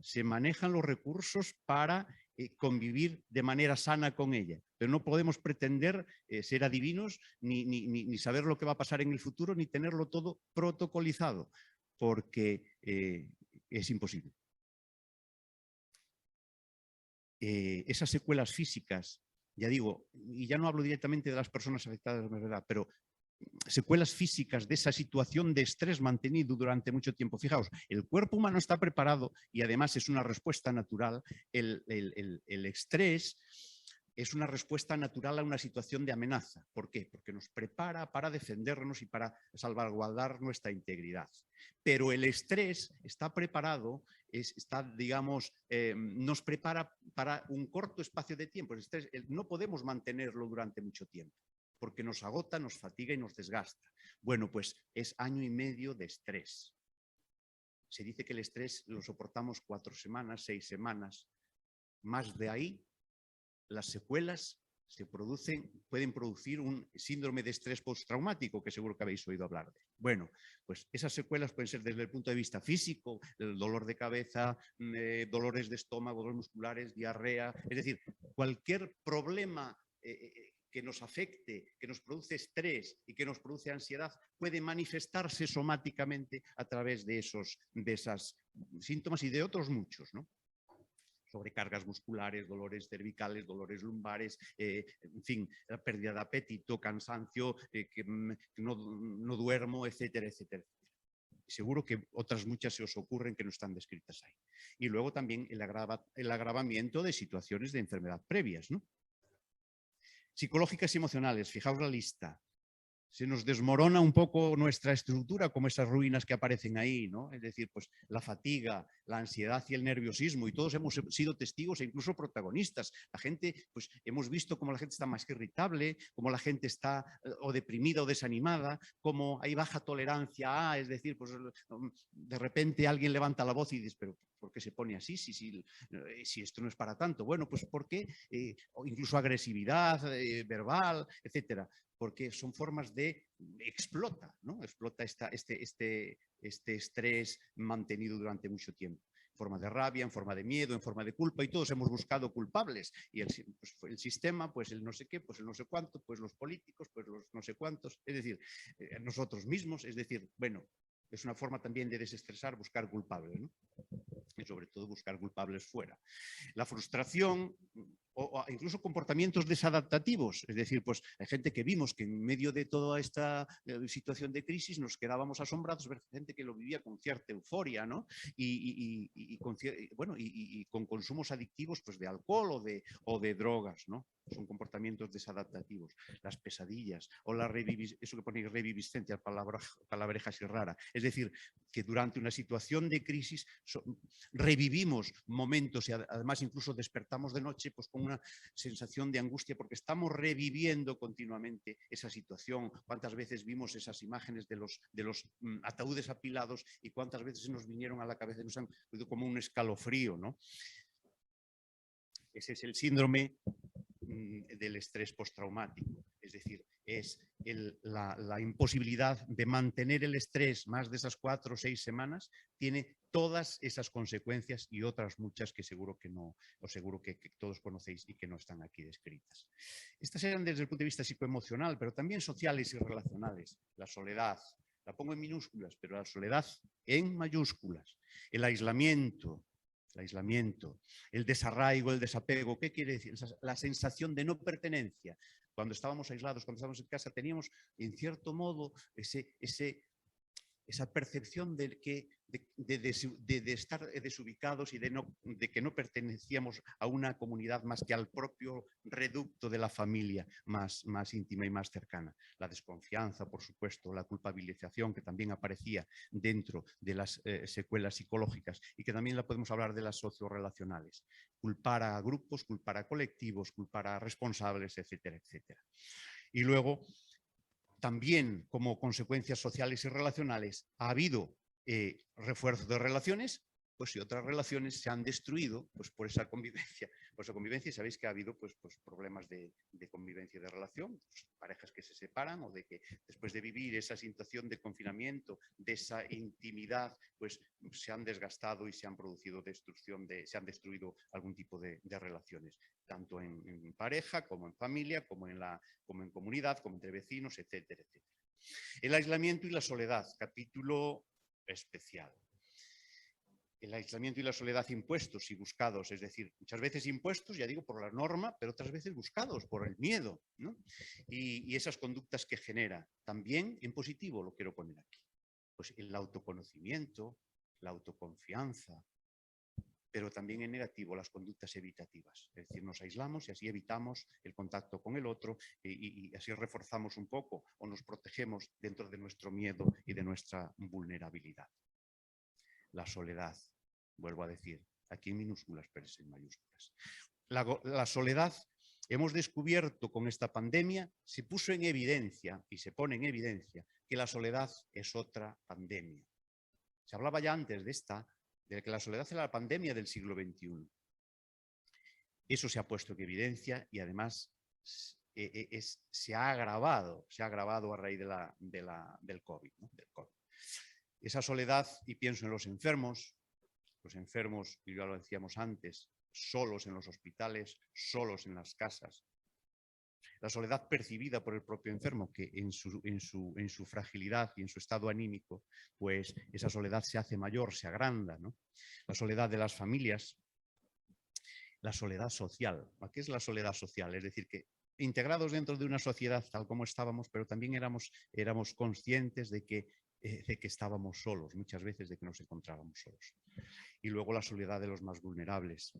Se manejan los recursos para convivir de manera sana con ella. Pero no podemos pretender ser adivinos, ni saber lo que va a pasar en el futuro, ni tenerlo todo protocolizado, porque es imposible. Esas secuelas físicas, ya digo, y ya no hablo directamente de las personas afectadas, ¿verdad?, pero secuelas físicas de esa situación de estrés mantenido durante mucho tiempo. Fijaos, el cuerpo humano está preparado y además es una respuesta natural. El estrés es una respuesta natural a una situación de amenaza. ¿Por qué? Porque nos prepara para defendernos y para salvaguardar nuestra integridad. Pero el estrés está preparado, nos prepara para un corto espacio de tiempo. El estrés no podemos mantenerlo durante mucho tiempo, porque nos agota, nos fatiga y nos desgasta. Bueno, pues es año y medio de estrés. Se dice que el estrés lo soportamos 4 semanas, 6 semanas. Más de ahí, las secuelas pueden producir un síndrome de estrés postraumático, que seguro que habéis oído hablar de. Bueno, pues esas secuelas pueden ser desde el punto de vista físico, el dolor de cabeza, dolores de estómago, dolores musculares, diarrea, es decir, cualquier problema que nos afecte, que nos produce estrés y que nos produce ansiedad, puede manifestarse somáticamente a través de esos síntomas y de otros muchos, ¿no? Sobrecargas musculares, dolores cervicales, dolores lumbares, en fin, pérdida de apetito, cansancio, que no duermo, etcétera, etcétera. Seguro que otras muchas se os ocurren que no están descritas ahí. Y luego también el agravamiento de situaciones de enfermedad previas, ¿no? Psicológicas y emocionales, fijaos la lista. Se nos desmorona un poco nuestra estructura, como esas ruinas que aparecen ahí, ¿no? Es decir, pues la fatiga, la ansiedad y el nerviosismo, y todos hemos sido testigos e incluso protagonistas. La gente, pues hemos visto cómo la gente está más irritable, cómo la gente está o deprimida o desanimada, cómo hay baja tolerancia a, es decir, pues de repente alguien levanta la voz y dice, pero ¿por qué se pone así? Si esto no es para tanto. Bueno, pues porque incluso agresividad verbal, etcétera. Porque son formas de explota, ¿no? Explota este estrés mantenido durante mucho tiempo. en forma de rabia, en forma de miedo, en forma de culpa, y todos hemos buscado culpables. Y el sistema, pues el no sé qué, pues el no sé cuánto, pues los políticos, pues los no sé cuántos, es decir, nosotros mismos, es decir, bueno, es una forma también de desestresar, buscar culpables, ¿no? Y sobre todo buscar culpables fuera. La frustración o incluso comportamientos desadaptativos, es decir, pues hay gente que vimos que en medio de toda esta situación de crisis nos quedábamos asombrados, ver gente que lo vivía con cierta euforia, ¿no? Y con consumos adictivos, pues de alcohol o de drogas, ¿no? Son comportamientos desadaptativos, las pesadillas o eso que pone reviviscencia, palabreja así rara, es decir, que durante una situación de crisis revivimos momentos y además incluso despertamos de noche pues con una sensación de angustia porque estamos reviviendo continuamente esa situación. ¿Cuántas veces vimos esas imágenes de los ataúdes apilados y cuántas veces nos vinieron a la cabeza y nos han oído como un escalofrío, ¿no? Ese es el síndrome del estrés postraumático, es decir, es la imposibilidad de mantener el estrés más de esas 4 o 6 semanas, tiene todas esas consecuencias y otras muchas que seguro que no, o seguro que todos conocéis y que no están aquí descritas. Estas eran desde el punto de vista psicoemocional, pero también sociales y relacionales. La soledad, la pongo en minúsculas, pero la soledad en mayúsculas. El aislamiento, el desarraigo, el desapego. ¿Qué quiere decir? La sensación de no pertenencia. Cuando estábamos aislados, cuando estábamos en casa, teníamos en cierto modo esa percepción de estar desubicados y de que no pertenecíamos a una comunidad más que al propio reducto de la familia más íntima y más cercana. La desconfianza, por supuesto, la culpabilización que también aparecía dentro de las secuelas psicológicas y que también la podemos hablar de las sociorrelacionales. Culpar a grupos, culpar a colectivos, culpar a responsables, etcétera, etcétera. Y luego, también como consecuencias sociales y relacionales ha habido refuerzo de relaciones, pues si otras relaciones se han destruido pues por esa convivencia. Por esa convivencia, y sabéis que ha habido pues problemas de convivencia de relación, pues, parejas que se separan o de que después de vivir esa situación de confinamiento, de esa intimidad, pues se han desgastado y se han producido se han destruido algún tipo de relaciones, tanto en pareja como en familia, como en comunidad, como entre vecinos, etcétera, etcétera. El aislamiento y la soledad, capítulo especial. El aislamiento y la soledad impuestos y buscados, es decir, muchas veces impuestos, ya digo, por la norma, pero otras veces buscados por el miedo, ¿no? Y esas conductas que genera. También en positivo lo quiero poner aquí. Pues el autoconocimiento, la autoconfianza, pero también en negativo las conductas evitativas. Es decir, nos aislamos y así evitamos el contacto con el otro y así reforzamos un poco o nos protegemos dentro de nuestro miedo y de nuestra vulnerabilidad. La soledad, vuelvo a decir, aquí en minúsculas, pero en mayúsculas. La soledad, hemos descubierto con esta pandemia, se puso en evidencia y se pone en evidencia que la soledad es otra pandemia. Se hablaba ya antes de que la soledad era la pandemia del siglo XXI. Eso se ha puesto en evidencia y además se ha agravado a raíz del COVID, ¿no? Esa soledad, y pienso en los enfermos, y ya lo decíamos antes, solos en los hospitales, solos en las casas. La soledad percibida por el propio enfermo, que en su fragilidad y en su estado anímico, pues esa soledad se hace mayor, se agranda, ¿no? La soledad de las familias, la soledad social. ¿Qué es la soledad social? Es decir, que integrados dentro de una sociedad tal como estábamos, pero también éramos conscientes de que estábamos solos, muchas veces de que nos encontrábamos solos. Y luego la soledad de los más vulnerables.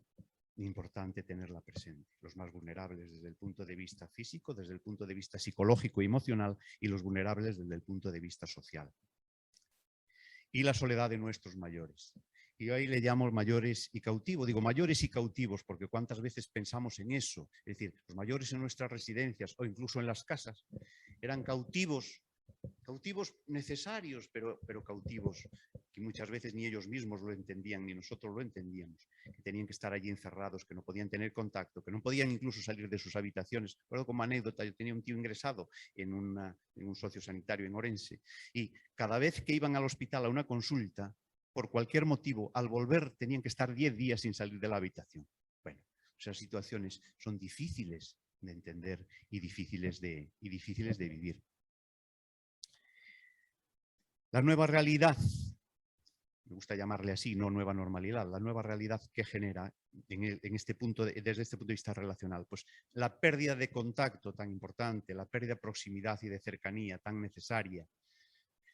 Importante tenerla presente. Los más vulnerables desde el punto de vista físico, desde el punto de vista psicológico y emocional, y los vulnerables desde el punto de vista social. Y la soledad de nuestros mayores. Y ahí le llamo mayores y cautivos. Digo mayores y cautivos porque cuántas veces pensamos en eso. Es decir, los mayores en nuestras residencias o incluso en las casas eran cautivos necesarios, pero cautivos que muchas veces ni ellos mismos lo entendían, ni nosotros lo entendíamos, que tenían que estar allí encerrados, que no podían tener contacto, que no podían incluso salir de sus habitaciones. Recuerdo como anécdota, yo tenía un tío ingresado en un sociosanitario en Orense y cada vez que iban al hospital a una consulta, por cualquier motivo, al volver tenían que estar 10 días sin salir de la habitación. Bueno, esas situaciones son difíciles de entender y difíciles de vivir. La nueva realidad, me gusta llamarle así, no nueva normalidad, la nueva realidad que genera desde este punto de vista relacional, pues la pérdida de contacto tan importante, la pérdida de proximidad y de cercanía tan necesaria,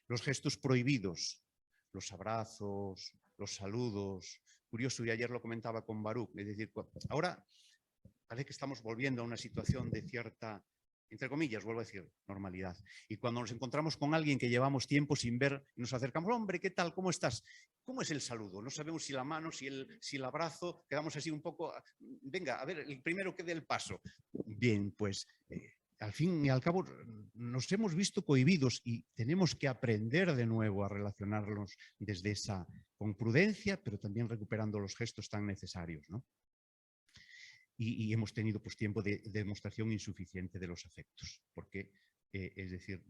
los gestos prohibidos, los abrazos, los saludos. Curioso, y ayer lo comentaba con Baruch, es decir, ahora parece que estamos volviendo a una situación de cierta, entre comillas, vuelvo a decir, normalidad. Y cuando nos encontramos con alguien que llevamos tiempo sin ver, y nos acercamos, hombre, ¿qué tal? ¿Cómo estás? ¿Cómo es el saludo? No sabemos si la mano, si el abrazo, quedamos así un poco, venga, a ver, el primero que dé el paso. Bien, pues al fin y al cabo nos hemos visto cohibidos y tenemos que aprender de nuevo a relacionarnos desde esa, con prudencia, pero también recuperando los gestos tan necesarios, ¿no? Y hemos tenido pues tiempo de demostración insuficiente de los afectos, porque, es decir,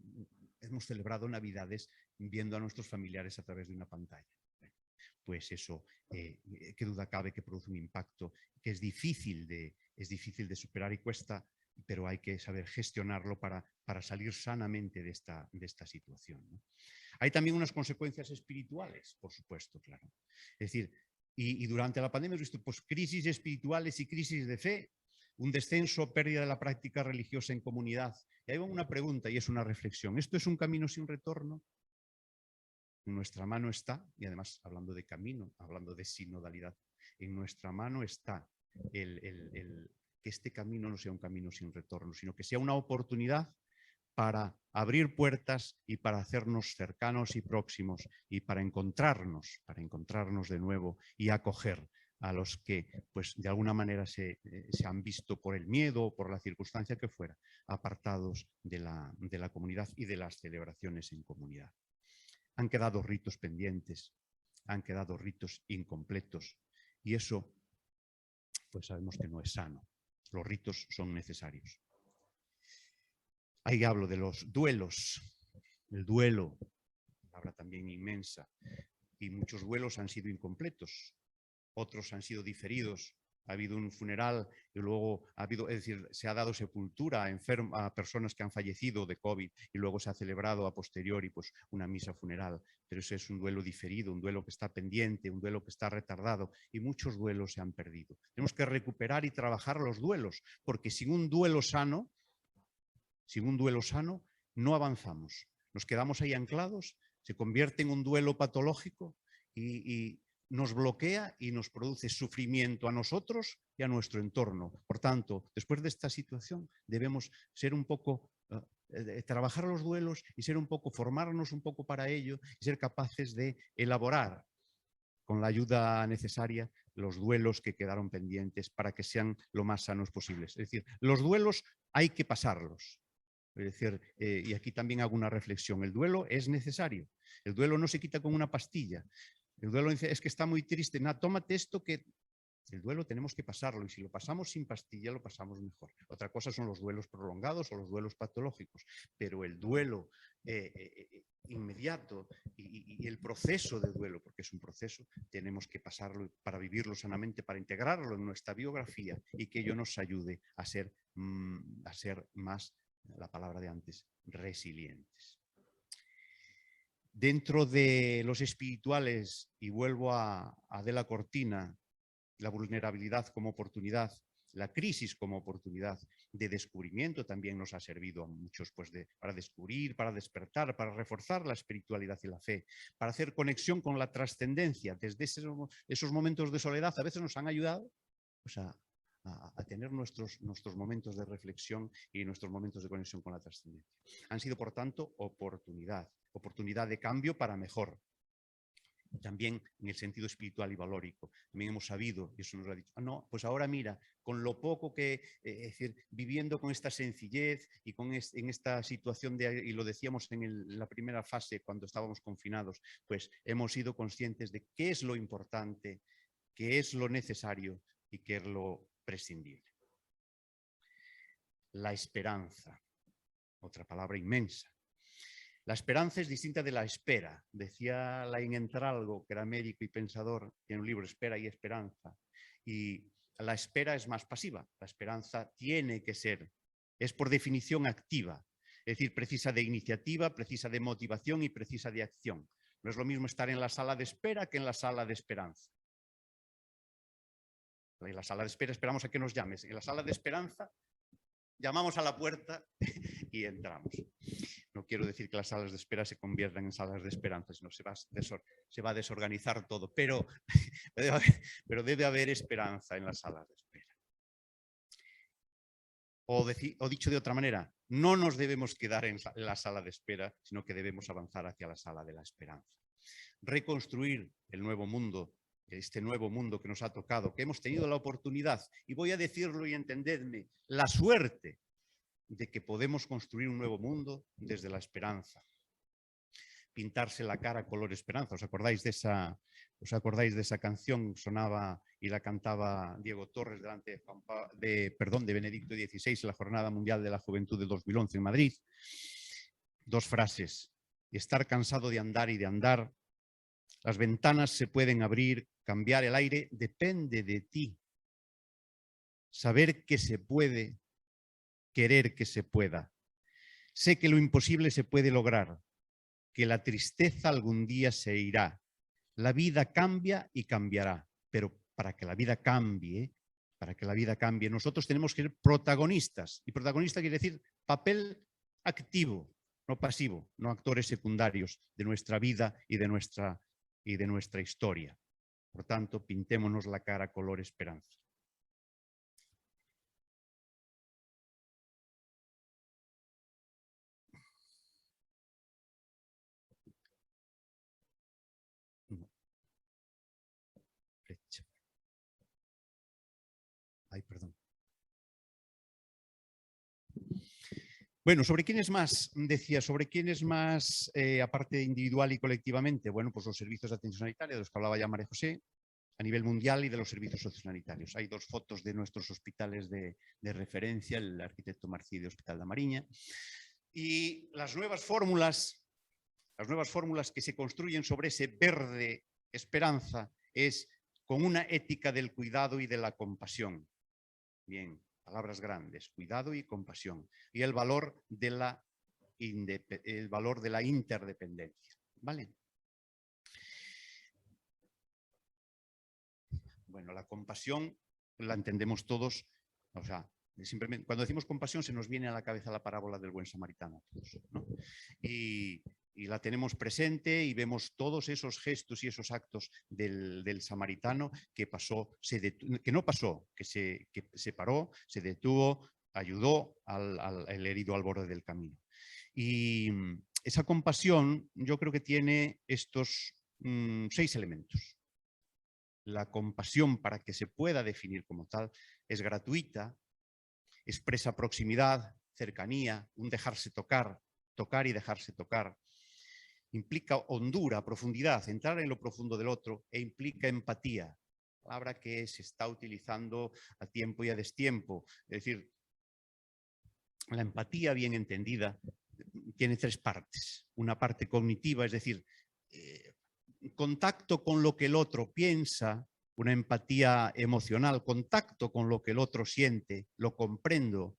hemos celebrado Navidades viendo a nuestros familiares a través de una pantalla. Bueno, pues eso, qué duda cabe que produce un impacto que es difícil de superar y cuesta, pero hay que saber gestionarlo para salir sanamente de esta situación, ¿no? Hay también unas consecuencias espirituales, por supuesto, claro. Es decir, y durante la pandemia hemos visto pues, crisis espirituales y crisis de fe, un descenso, pérdida de la práctica religiosa en comunidad. Y ahí va una pregunta y es una reflexión. ¿Esto es un camino sin retorno? En nuestra mano está, y además hablando de camino, hablando de sinodalidad, en nuestra mano está que este camino no sea un camino sin retorno, sino que sea una oportunidad para abrir puertas y para hacernos cercanos y próximos y para encontrarnos de nuevo y acoger a los que pues, de alguna manera se han visto por el miedo o por la circunstancia que fuera, apartados de la comunidad y de las celebraciones en comunidad. Han quedado ritos pendientes, han quedado ritos incompletos y eso pues sabemos que no es sano. Los ritos son necesarios. Ahí hablo de los duelos. El duelo, palabra también inmensa, y muchos duelos han sido incompletos, otros han sido diferidos. Ha habido un funeral y luego se ha dado sepultura a personas que han fallecido de COVID y luego se ha celebrado a posteriori pues, una misa funeral. Pero eso es un duelo diferido, un duelo que está pendiente, un duelo que está retardado y muchos duelos se han perdido. Tenemos que recuperar y trabajar los duelos, porque sin un duelo sano, no avanzamos. Nos quedamos ahí anclados, se convierte en un duelo patológico y nos bloquea y nos produce sufrimiento a nosotros y a nuestro entorno. Por tanto, después de esta situación debemos ser un poco, trabajar los duelos y formarnos un poco para ello y ser capaces de elaborar con la ayuda necesaria los duelos que quedaron pendientes para que sean lo más sanos posibles. Es decir, los duelos hay que pasarlos. Es decir, y aquí también hago una reflexión, el duelo es necesario, el duelo no se quita con una pastilla, el duelo dice, es que está muy triste, tómate esto que... El duelo tenemos que pasarlo y si lo pasamos sin pastilla lo pasamos mejor. Otra cosa son los duelos prolongados o los duelos patológicos, pero el duelo inmediato y el proceso de duelo, porque es un proceso, tenemos que pasarlo para vivirlo sanamente, para integrarlo en nuestra biografía y que ello nos ayude a ser más, la palabra de antes, resilientes. Dentro de los espirituales, y vuelvo a Adela Cortina, la vulnerabilidad como oportunidad, la crisis como oportunidad de descubrimiento también nos ha servido a muchos pues, para descubrir, para despertar, para reforzar la espiritualidad y la fe, para hacer conexión con la trascendencia. Desde esos momentos de soledad a veces nos han ayudado pues, a tener nuestros momentos de reflexión y nuestros momentos de conexión con la trascendencia. Han sido, por tanto, oportunidad de cambio para mejor. También en el sentido espiritual y valórico. También hemos sabido, y eso nos lo ha dicho, no, pues ahora mira, con lo poco que, es decir, viviendo con esta sencillez y en esta situación y lo decíamos en la primera fase cuando estábamos confinados, pues hemos sido conscientes de qué es lo importante, qué es lo necesario y qué es lo prescindible. La esperanza, otra palabra inmensa. La esperanza es distinta de la espera. Decía Laín Entralgo, que era médico y pensador, tiene un libro, Espera y Esperanza. Y la espera es más pasiva. La esperanza tiene que ser, es por definición activa. Es decir, precisa de iniciativa, precisa de motivación y precisa de acción. No es lo mismo estar en la sala de espera que en la sala de esperanza. En la sala de espera esperamos a que nos llames. En la sala de esperanza llamamos a la puerta y entramos. No quiero decir que las salas de espera se conviertan en salas de esperanza, sino se va a desorganizar todo, pero debe haber esperanza en las salas de espera. O dicho de otra manera, no nos debemos quedar en la sala de espera, sino que debemos avanzar hacia la sala de la esperanza. Reconstruir el nuevo mundo, este nuevo mundo que nos ha tocado, que hemos tenido la oportunidad, y voy a decirlo y entendedme, la suerte de que podemos construir un nuevo mundo desde la esperanza. Pintarse la cara color esperanza. ¿Os acordáis de esa canción? Sonaba y la cantaba Diego Torres delante de Benedicto XVI en la Jornada Mundial de la Juventud de 2011 en Madrid. Dos frases. Estar cansado de andar y de andar. Las ventanas se pueden abrir, cambiar el aire, depende de ti. Saber que se puede, querer que se pueda. Sé que lo imposible se puede lograr, que la tristeza algún día se irá. La vida cambia y cambiará, pero para que la vida cambie, nosotros tenemos que ser protagonistas. Y protagonista quiere decir papel activo, no pasivo, no actores secundarios de nuestra vida y de nuestra historia. Por tanto, pintémonos la cara color esperanza. Ay, perdón. Bueno, ¿sobre quién es más? Decía, ¿sobre quién es más, aparte individual y colectivamente? Bueno, pues los servicios de atención sanitaria, de los que hablaba ya María José, a nivel mundial y de los servicios sociosanitarios. Hay dos fotos de nuestros hospitales de referencia, el arquitecto Marcí de Hospital da Mariña. Y las nuevas fórmulas que se construyen sobre ese verde esperanza es con una ética del cuidado y de la compasión. Bien, palabras grandes, cuidado y compasión. Y el valor de la interdependencia. ¿Vale? Bueno, la compasión la entendemos todos, o sea, simplemente, cuando decimos compasión se nos viene a la cabeza la parábola del buen samaritano, ¿no? Y la tenemos presente y vemos todos esos gestos y esos actos del samaritano que pasó, que se paró, se detuvo, ayudó al herido al borde del camino. Y esa compasión yo creo que tiene estos 6 elementos. La compasión, para que se pueda definir como tal, es gratuita, expresa proximidad, cercanía, un dejarse tocar y dejarse tocar. Implica hondura, profundidad, entrar en lo profundo del otro, e implica empatía, palabra que se está utilizando a tiempo y a destiempo. Es decir, la empatía bien entendida tiene 3 partes. Una parte cognitiva, es decir, contacto con lo que el otro piensa, una empatía emocional, contacto con lo que el otro siente, lo comprendo.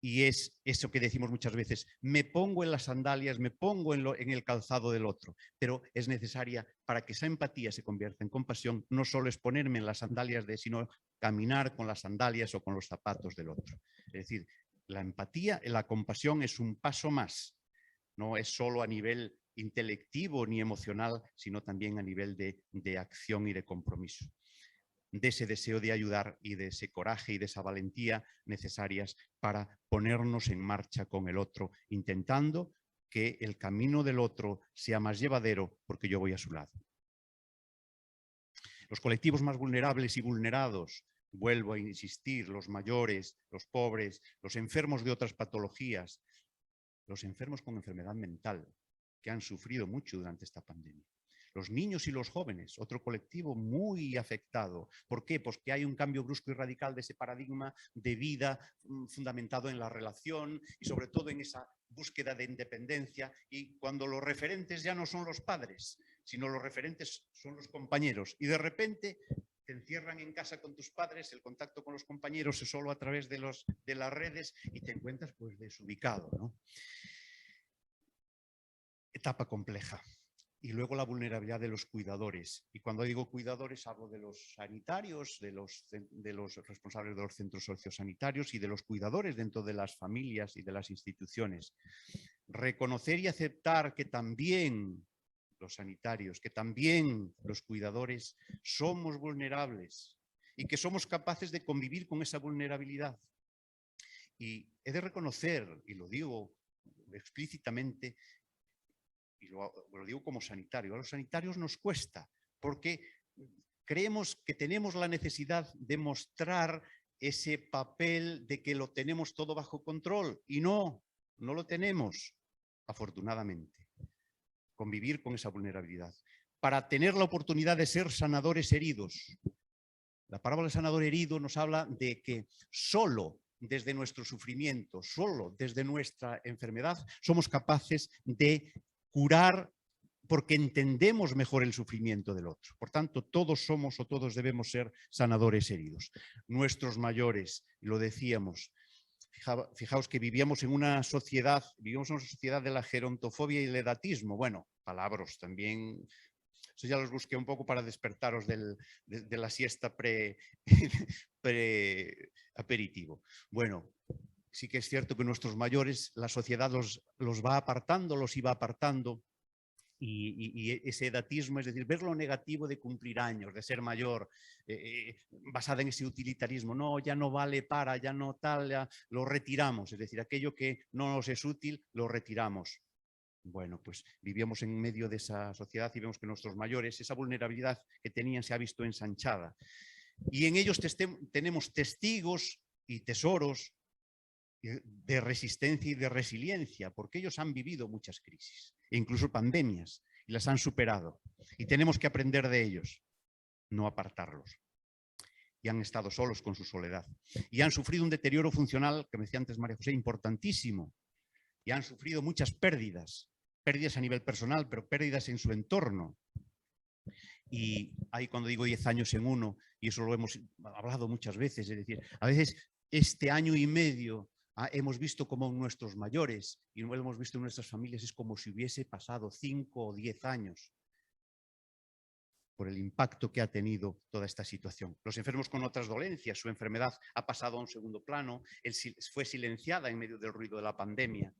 Y es eso que decimos muchas veces, me pongo en las sandalias, me pongo en el calzado del otro, pero es necesaria para que esa empatía se convierta en compasión, no solo es ponerme en las sandalias sino caminar con las sandalias o con los zapatos del otro. Es decir, la empatía, la compasión es un paso más, no es solo a nivel intelectivo ni emocional, sino también a nivel de acción y de compromiso. De ese deseo de ayudar y de ese coraje y de esa valentía necesarias para ponernos en marcha con el otro, intentando que el camino del otro sea más llevadero porque yo voy a su lado. Los colectivos más vulnerables y vulnerados, vuelvo a insistir, los mayores, los pobres, los enfermos de otras patologías, los enfermos con enfermedad mental, que han sufrido mucho durante esta pandemia. Los niños y los jóvenes, otro colectivo muy afectado. ¿Por qué? Pues que hay un cambio brusco y radical de ese paradigma de vida fundamentado en la relación y sobre todo en esa búsqueda de independencia, y cuando los referentes ya no son los padres, sino los referentes son los compañeros, y de repente te encierran en casa con tus padres, el contacto con los compañeros es solo a través de las redes y te encuentras pues desubicado, ¿no? Etapa compleja. Y luego la vulnerabilidad de los cuidadores. Y cuando digo cuidadores hablo de los sanitarios, de los responsables de los centros sociosanitarios y de los cuidadores dentro de las familias y de las instituciones. Reconocer y aceptar que también los sanitarios, que también los cuidadores somos vulnerables y que somos capaces de convivir con esa vulnerabilidad. Y he de reconocer, y lo digo explícitamente, y lo digo como sanitario, a los sanitarios nos cuesta, porque creemos que tenemos la necesidad de mostrar ese papel de que lo tenemos todo bajo control, y no lo tenemos, afortunadamente. Convivir con esa vulnerabilidad, para tener la oportunidad de ser sanadores heridos. La parábola del sanador herido nos habla de que solo desde nuestro sufrimiento, solo desde nuestra enfermedad, somos capaces de curar, porque entendemos mejor el sufrimiento del otro. Por tanto, todos somos o todos debemos ser sanadores heridos. Nuestros mayores, lo decíamos, fijaos que vivíamos en una sociedad de la gerontofobia y el edatismo. Bueno, palabras también, eso ya los busqué un poco para despertaros de la siesta pre-aperitivo. Bueno, sí que es cierto que nuestros mayores, la sociedad los va apartando, los iba apartando, y ese edatismo, es decir, ver lo negativo de cumplir años, de ser mayor, basada en ese utilitarismo, no, ya no vale para, ya no tal, ya lo retiramos, es decir, aquello que no nos es útil, lo retiramos. Bueno, pues vivíamos en medio de esa sociedad y vemos que nuestros mayores, esa vulnerabilidad que tenían se ha visto ensanchada. Y en ellos tenemos testigos y tesoros de resistencia y de resiliencia, porque ellos han vivido muchas crisis, e incluso pandemias, y las han superado. Y tenemos que aprender de ellos, no apartarlos. Y han estado solos con su soledad. Y han sufrido un deterioro funcional, que me decía antes María José, importantísimo. Y han sufrido muchas pérdidas a nivel personal, pero pérdidas en su entorno. Y ahí cuando digo 10 años en uno, y eso lo hemos hablado muchas veces, es decir, a veces este año y medio hemos visto como nuestros mayores y no lo hemos visto en nuestras familias, es como si hubiese pasado 5 o 10 años por el impacto que ha tenido toda esta situación. Los enfermos con otras dolencias, su enfermedad ha pasado a un segundo plano, fue silenciada en medio del ruido de la pandemia,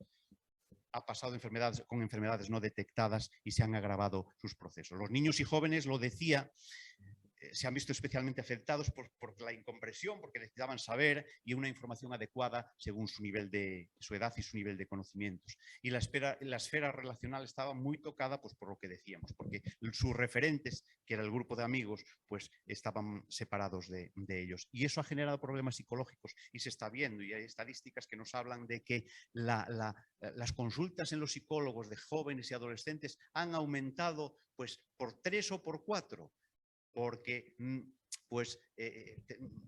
ha pasado con enfermedades no detectadas y se han agravado sus procesos. Los niños y jóvenes, lo decía, se han visto especialmente afectados por la incomprensión, porque necesitaban saber y una información adecuada según su edad y su nivel de conocimientos. Y la esfera relacional estaba muy tocada pues, por lo que decíamos, porque sus referentes, que era el grupo de amigos, pues estaban separados de ellos. Y eso ha generado problemas psicológicos y se está viendo, y hay estadísticas que nos hablan de que las consultas en los psicólogos de jóvenes y adolescentes han aumentado pues, por 3 o por 4, porque pues,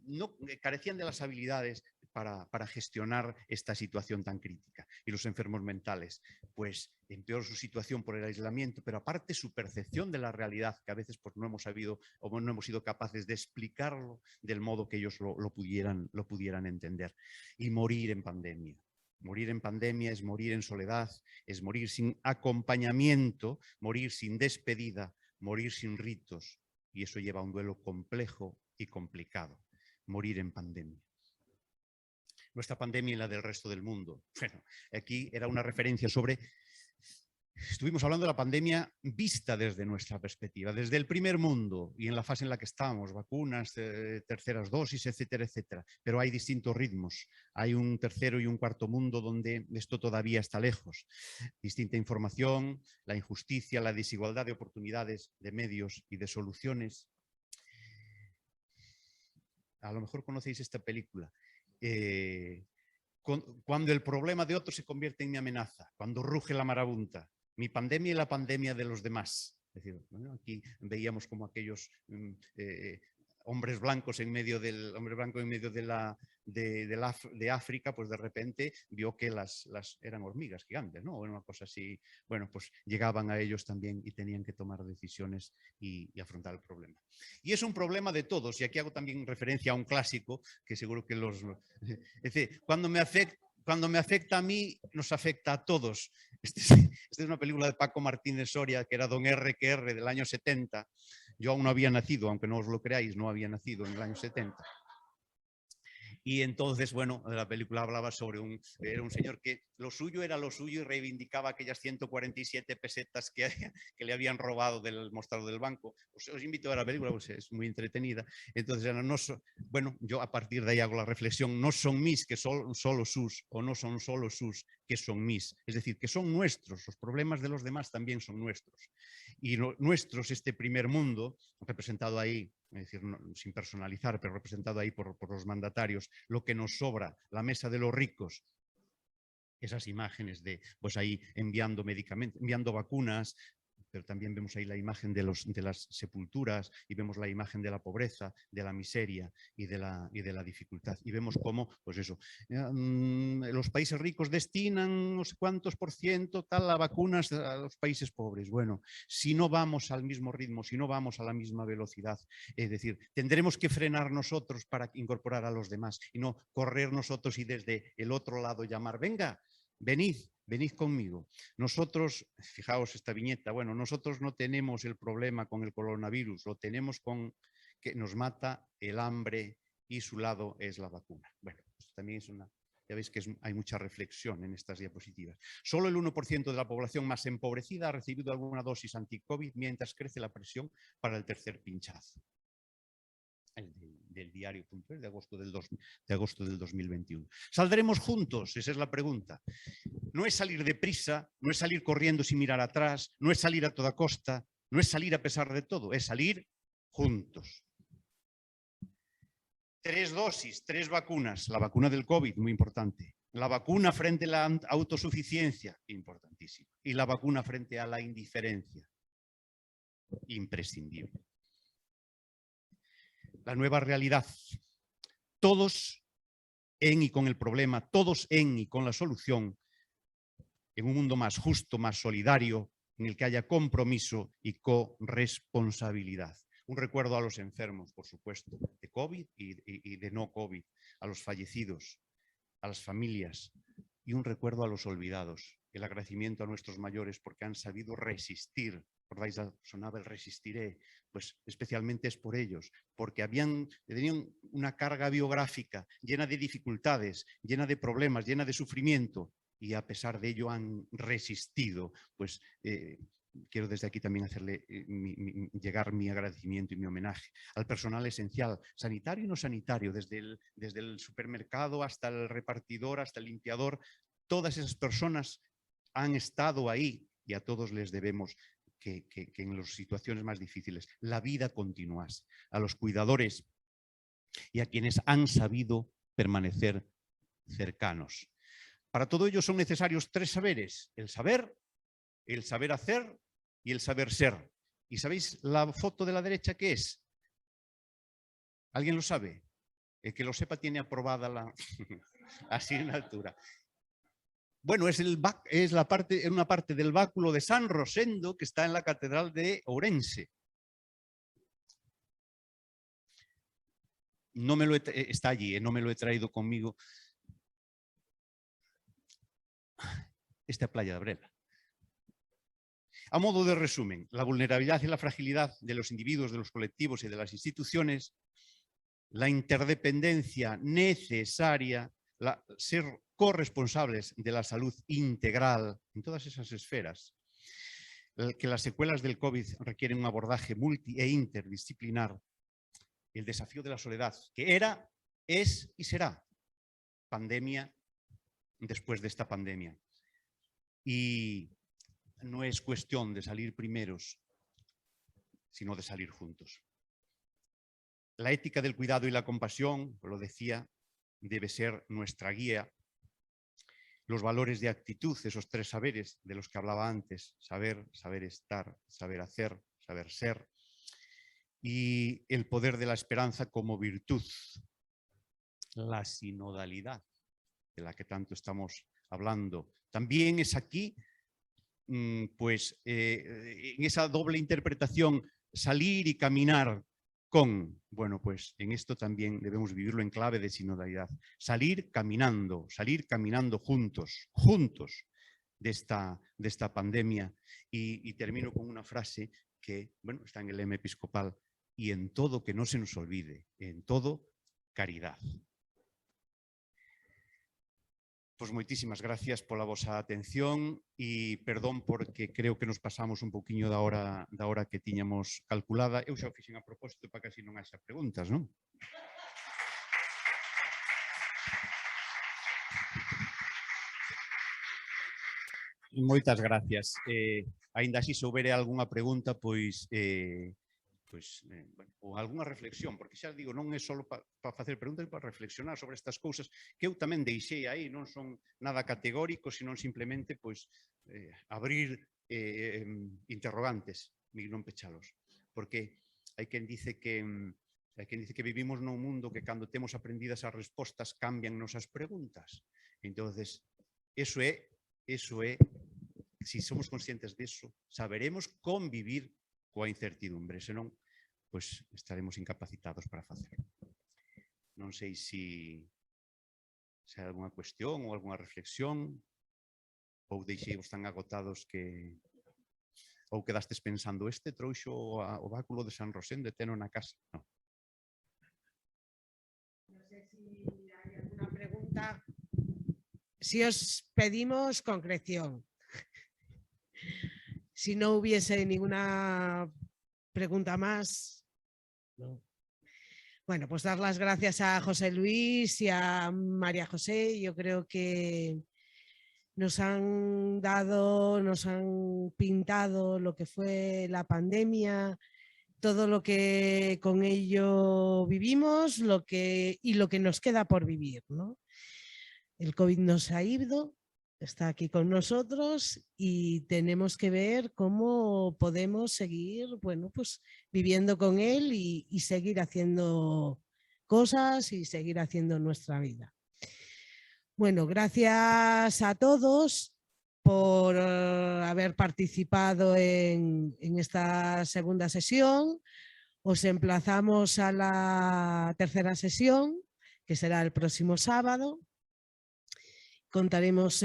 no carecían de las habilidades para gestionar esta situación tan crítica. Y los enfermos mentales, pues empeoró su situación por el aislamiento, pero aparte su percepción de la realidad, que a veces pues, no hemos sabido o no hemos sido capaces de explicarlo del modo que ellos lo pudieran entender. Y morir en pandemia. Morir en pandemia es morir en soledad, es morir sin acompañamiento, morir sin despedida, morir sin ritos. Y eso lleva a un duelo complejo y complicado, morir en pandemia. Nuestra pandemia y la del resto del mundo. Bueno, aquí era una referencia sobre... Estuvimos hablando de la pandemia vista desde nuestra perspectiva, desde el primer mundo y en la fase en la que estamos, vacunas, terceras dosis, etcétera, etcétera. Pero hay distintos ritmos. Hay un tercero y un cuarto mundo donde esto todavía está lejos. Distinta información, la injusticia, la desigualdad de oportunidades, de medios y de soluciones. A lo mejor conocéis esta película. Cuando el problema de otro se convierte en mi amenaza, cuando ruge la marabunta. Mi pandemia y la pandemia de los demás. Es decir, bueno, aquí veíamos como aquellos hombres blancos en medio del hombre blanco en medio de África, pues de repente vio que las eran hormigas gigantes, ¿no? Una cosa así. Bueno, pues llegaban a ellos también y tenían que tomar decisiones y afrontar el problema. Y es un problema de todos, y aquí hago también referencia a un clásico que seguro que es decir, cuando me afecta a mí, nos afecta a todos. Esta es una película de Paco Martínez Soria, que era Don R. que R. del año 70. Yo aún no había nacido, aunque no os lo creáis, no había nacido en el año 70. Y entonces, bueno, la película hablaba sobre era un señor que lo suyo era lo suyo y reivindicaba aquellas 147 pesetas que le habían robado del mostrador del banco. Os invito a ver la película, pues es muy entretenida. Entonces, bueno, yo a partir de ahí hago la reflexión, no son mis que son solo sus, o no son solo sus que son mis. Es decir, que son nuestros, los problemas de los demás también son nuestros. Y nuestros, este primer mundo, representado ahí, es decir, sin personalizar, pero representado ahí por los mandatarios, lo que nos sobra, la mesa de los ricos, esas imágenes de, pues ahí enviando medicamentos, enviando vacunas, pero también vemos ahí la imagen de las sepulturas y vemos la imagen de la pobreza, de la miseria y de la dificultad. Y vemos cómo, pues eso, los países ricos destinan no sé cuántos % tal a vacunas a los países pobres. Bueno, si no vamos al mismo ritmo, si no vamos a la misma velocidad, es decir, tendremos que frenar nosotros para incorporar a los demás y no correr nosotros y desde el otro lado llamar, venga, venid conmigo. Nosotros, fijaos esta viñeta, bueno, nosotros no tenemos el problema con el coronavirus, lo tenemos con que nos mata el hambre y su lado es la vacuna. Bueno, esto también es ya veis que hay mucha reflexión en estas diapositivas. Solo el 1% de la población más empobrecida ha recibido alguna dosis anti-COVID mientras crece la presión para el tercer pinchazo. Del diario.es de agosto del 2021. ¿Saldremos juntos? Esa es la pregunta. No es salir deprisa, no es salir corriendo sin mirar atrás, no es salir a toda costa, no es salir a pesar de todo, es salir juntos. 3 dosis, 3 vacunas. La vacuna del COVID, muy importante. La vacuna frente a la autosuficiencia, importantísima. Y la vacuna frente a la indiferencia, imprescindible. La nueva realidad. Todos en y con el problema, todos en y con la solución, en un mundo más justo, más solidario, en el que haya compromiso y corresponsabilidad. Un recuerdo a los enfermos, por supuesto, de COVID y de no COVID, a los fallecidos, a las familias, y un recuerdo a los olvidados. El agradecimiento a nuestros mayores porque han sabido resistir. ¿Recordáis? Sonaba el resistiré. Pues especialmente es por ellos, porque tenían una carga biográfica llena de dificultades, llena de problemas, llena de sufrimiento, y a pesar de ello han resistido. Pues quiero desde aquí también hacerle llegar mi agradecimiento y mi homenaje al personal esencial, sanitario y no sanitario, desde el supermercado hasta el repartidor, hasta el limpiador. Todas esas personas han estado ahí y a todos les debemos que en las situaciones más difíciles la vida continuase. A los cuidadores y a quienes han sabido permanecer cercanos. Para todo ello son necesarios 3 saberes: el saber hacer y el saber ser. ¿Y sabéis la foto de la derecha qué es? ¿Alguien lo sabe? El que lo sepa tiene aprobada la asignatura. Bueno, es una parte del báculo de San Rosendo que está en la Catedral de Ourense. Está allí, no me lo he traído conmigo. Esta playa de Abrela. A modo de resumen, la vulnerabilidad y la fragilidad de los individuos, de los colectivos y de las instituciones, la interdependencia necesaria, ser corresponsables de la salud integral en todas esas esferas, que las secuelas del COVID requieren un abordaje multi e interdisciplinar, el desafío de la soledad, que era, es y será pandemia después de esta pandemia. Y no es cuestión de salir primeros, sino de salir juntos. La ética del cuidado y la compasión, lo decía, debe ser nuestra guía. Los valores de actitud, esos 3 saberes de los que hablaba antes: saber, saber estar, saber hacer, saber ser. y el poder de la esperanza como virtud. La sinodalidad, de la que tanto estamos hablando, también es aquí, pues, en esa doble interpretación, salir y caminar con, bueno, pues en esto también debemos vivirlo en clave de sinodalidad. Salir caminando juntos de esta pandemia. Y termino con una frase que, bueno, está en el lema episcopal: y en todo que no se nos olvide, en todo, caridad. Pois moitísimas gracias pola vosa atención e perdón porque creo que nos pasamos un pouquiño da hora que tiñamos calculada. Eu xa o fixen a propósito para que así non haxa preguntas, non? Moitas gracias. Aínda así, se houbere algunha pregunta, pois bueno, ou algunha reflexión, porque xa digo, non é só para facer preguntas, para reflexionar sobre estas cousas que eu tamén deixei aí, non son nada categóricos, sino simplemente pois abrir interrogantes e non pechalos, porque hai quen dice que vivimos nun mundo que cando temos aprendidas as respostas cambian nosas preguntas. Entonces, eso é, si somos conscientes disso, saberemos convivir coa incertidumbre, senón, pois estaremos incapacitados para facer. Non sei se hai algunha cuestión ou algunha reflexión, ou deixei-vos tan agotados que ou quedastes pensando, trouxo o báculo de San Rosén de teno na casa. Non. No sé si hai alguna pregunta. Si os pedimos concreción. Si no hubiese ninguna pregunta más. No. Bueno, pues dar las gracias a José Luis y a María José. Yo creo que nos han pintado lo que fue la pandemia, todo lo que con ello vivimos, y lo que nos queda por vivir, ¿no? El COVID nos ha ido, está aquí con nosotros y tenemos que ver cómo podemos seguir, bueno, pues viviendo con él y seguir haciendo cosas y seguir haciendo nuestra vida. Bueno, gracias a todos por haber participado en esta segunda sesión. Os emplazamos a la tercera sesión, que será el próximo sábado. Contaremos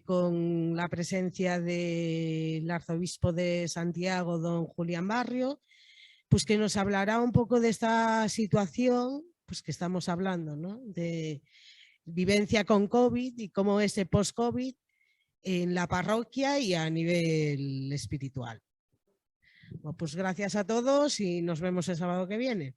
con la presencia del arzobispo de Santiago, don Julián Barrio, pues que nos hablará un poco de esta situación pues que estamos hablando, ¿no? De vivencia con COVID y cómo es el post-COVID en la parroquia y a nivel espiritual. Bueno, pues gracias a todos y nos vemos el sábado que viene.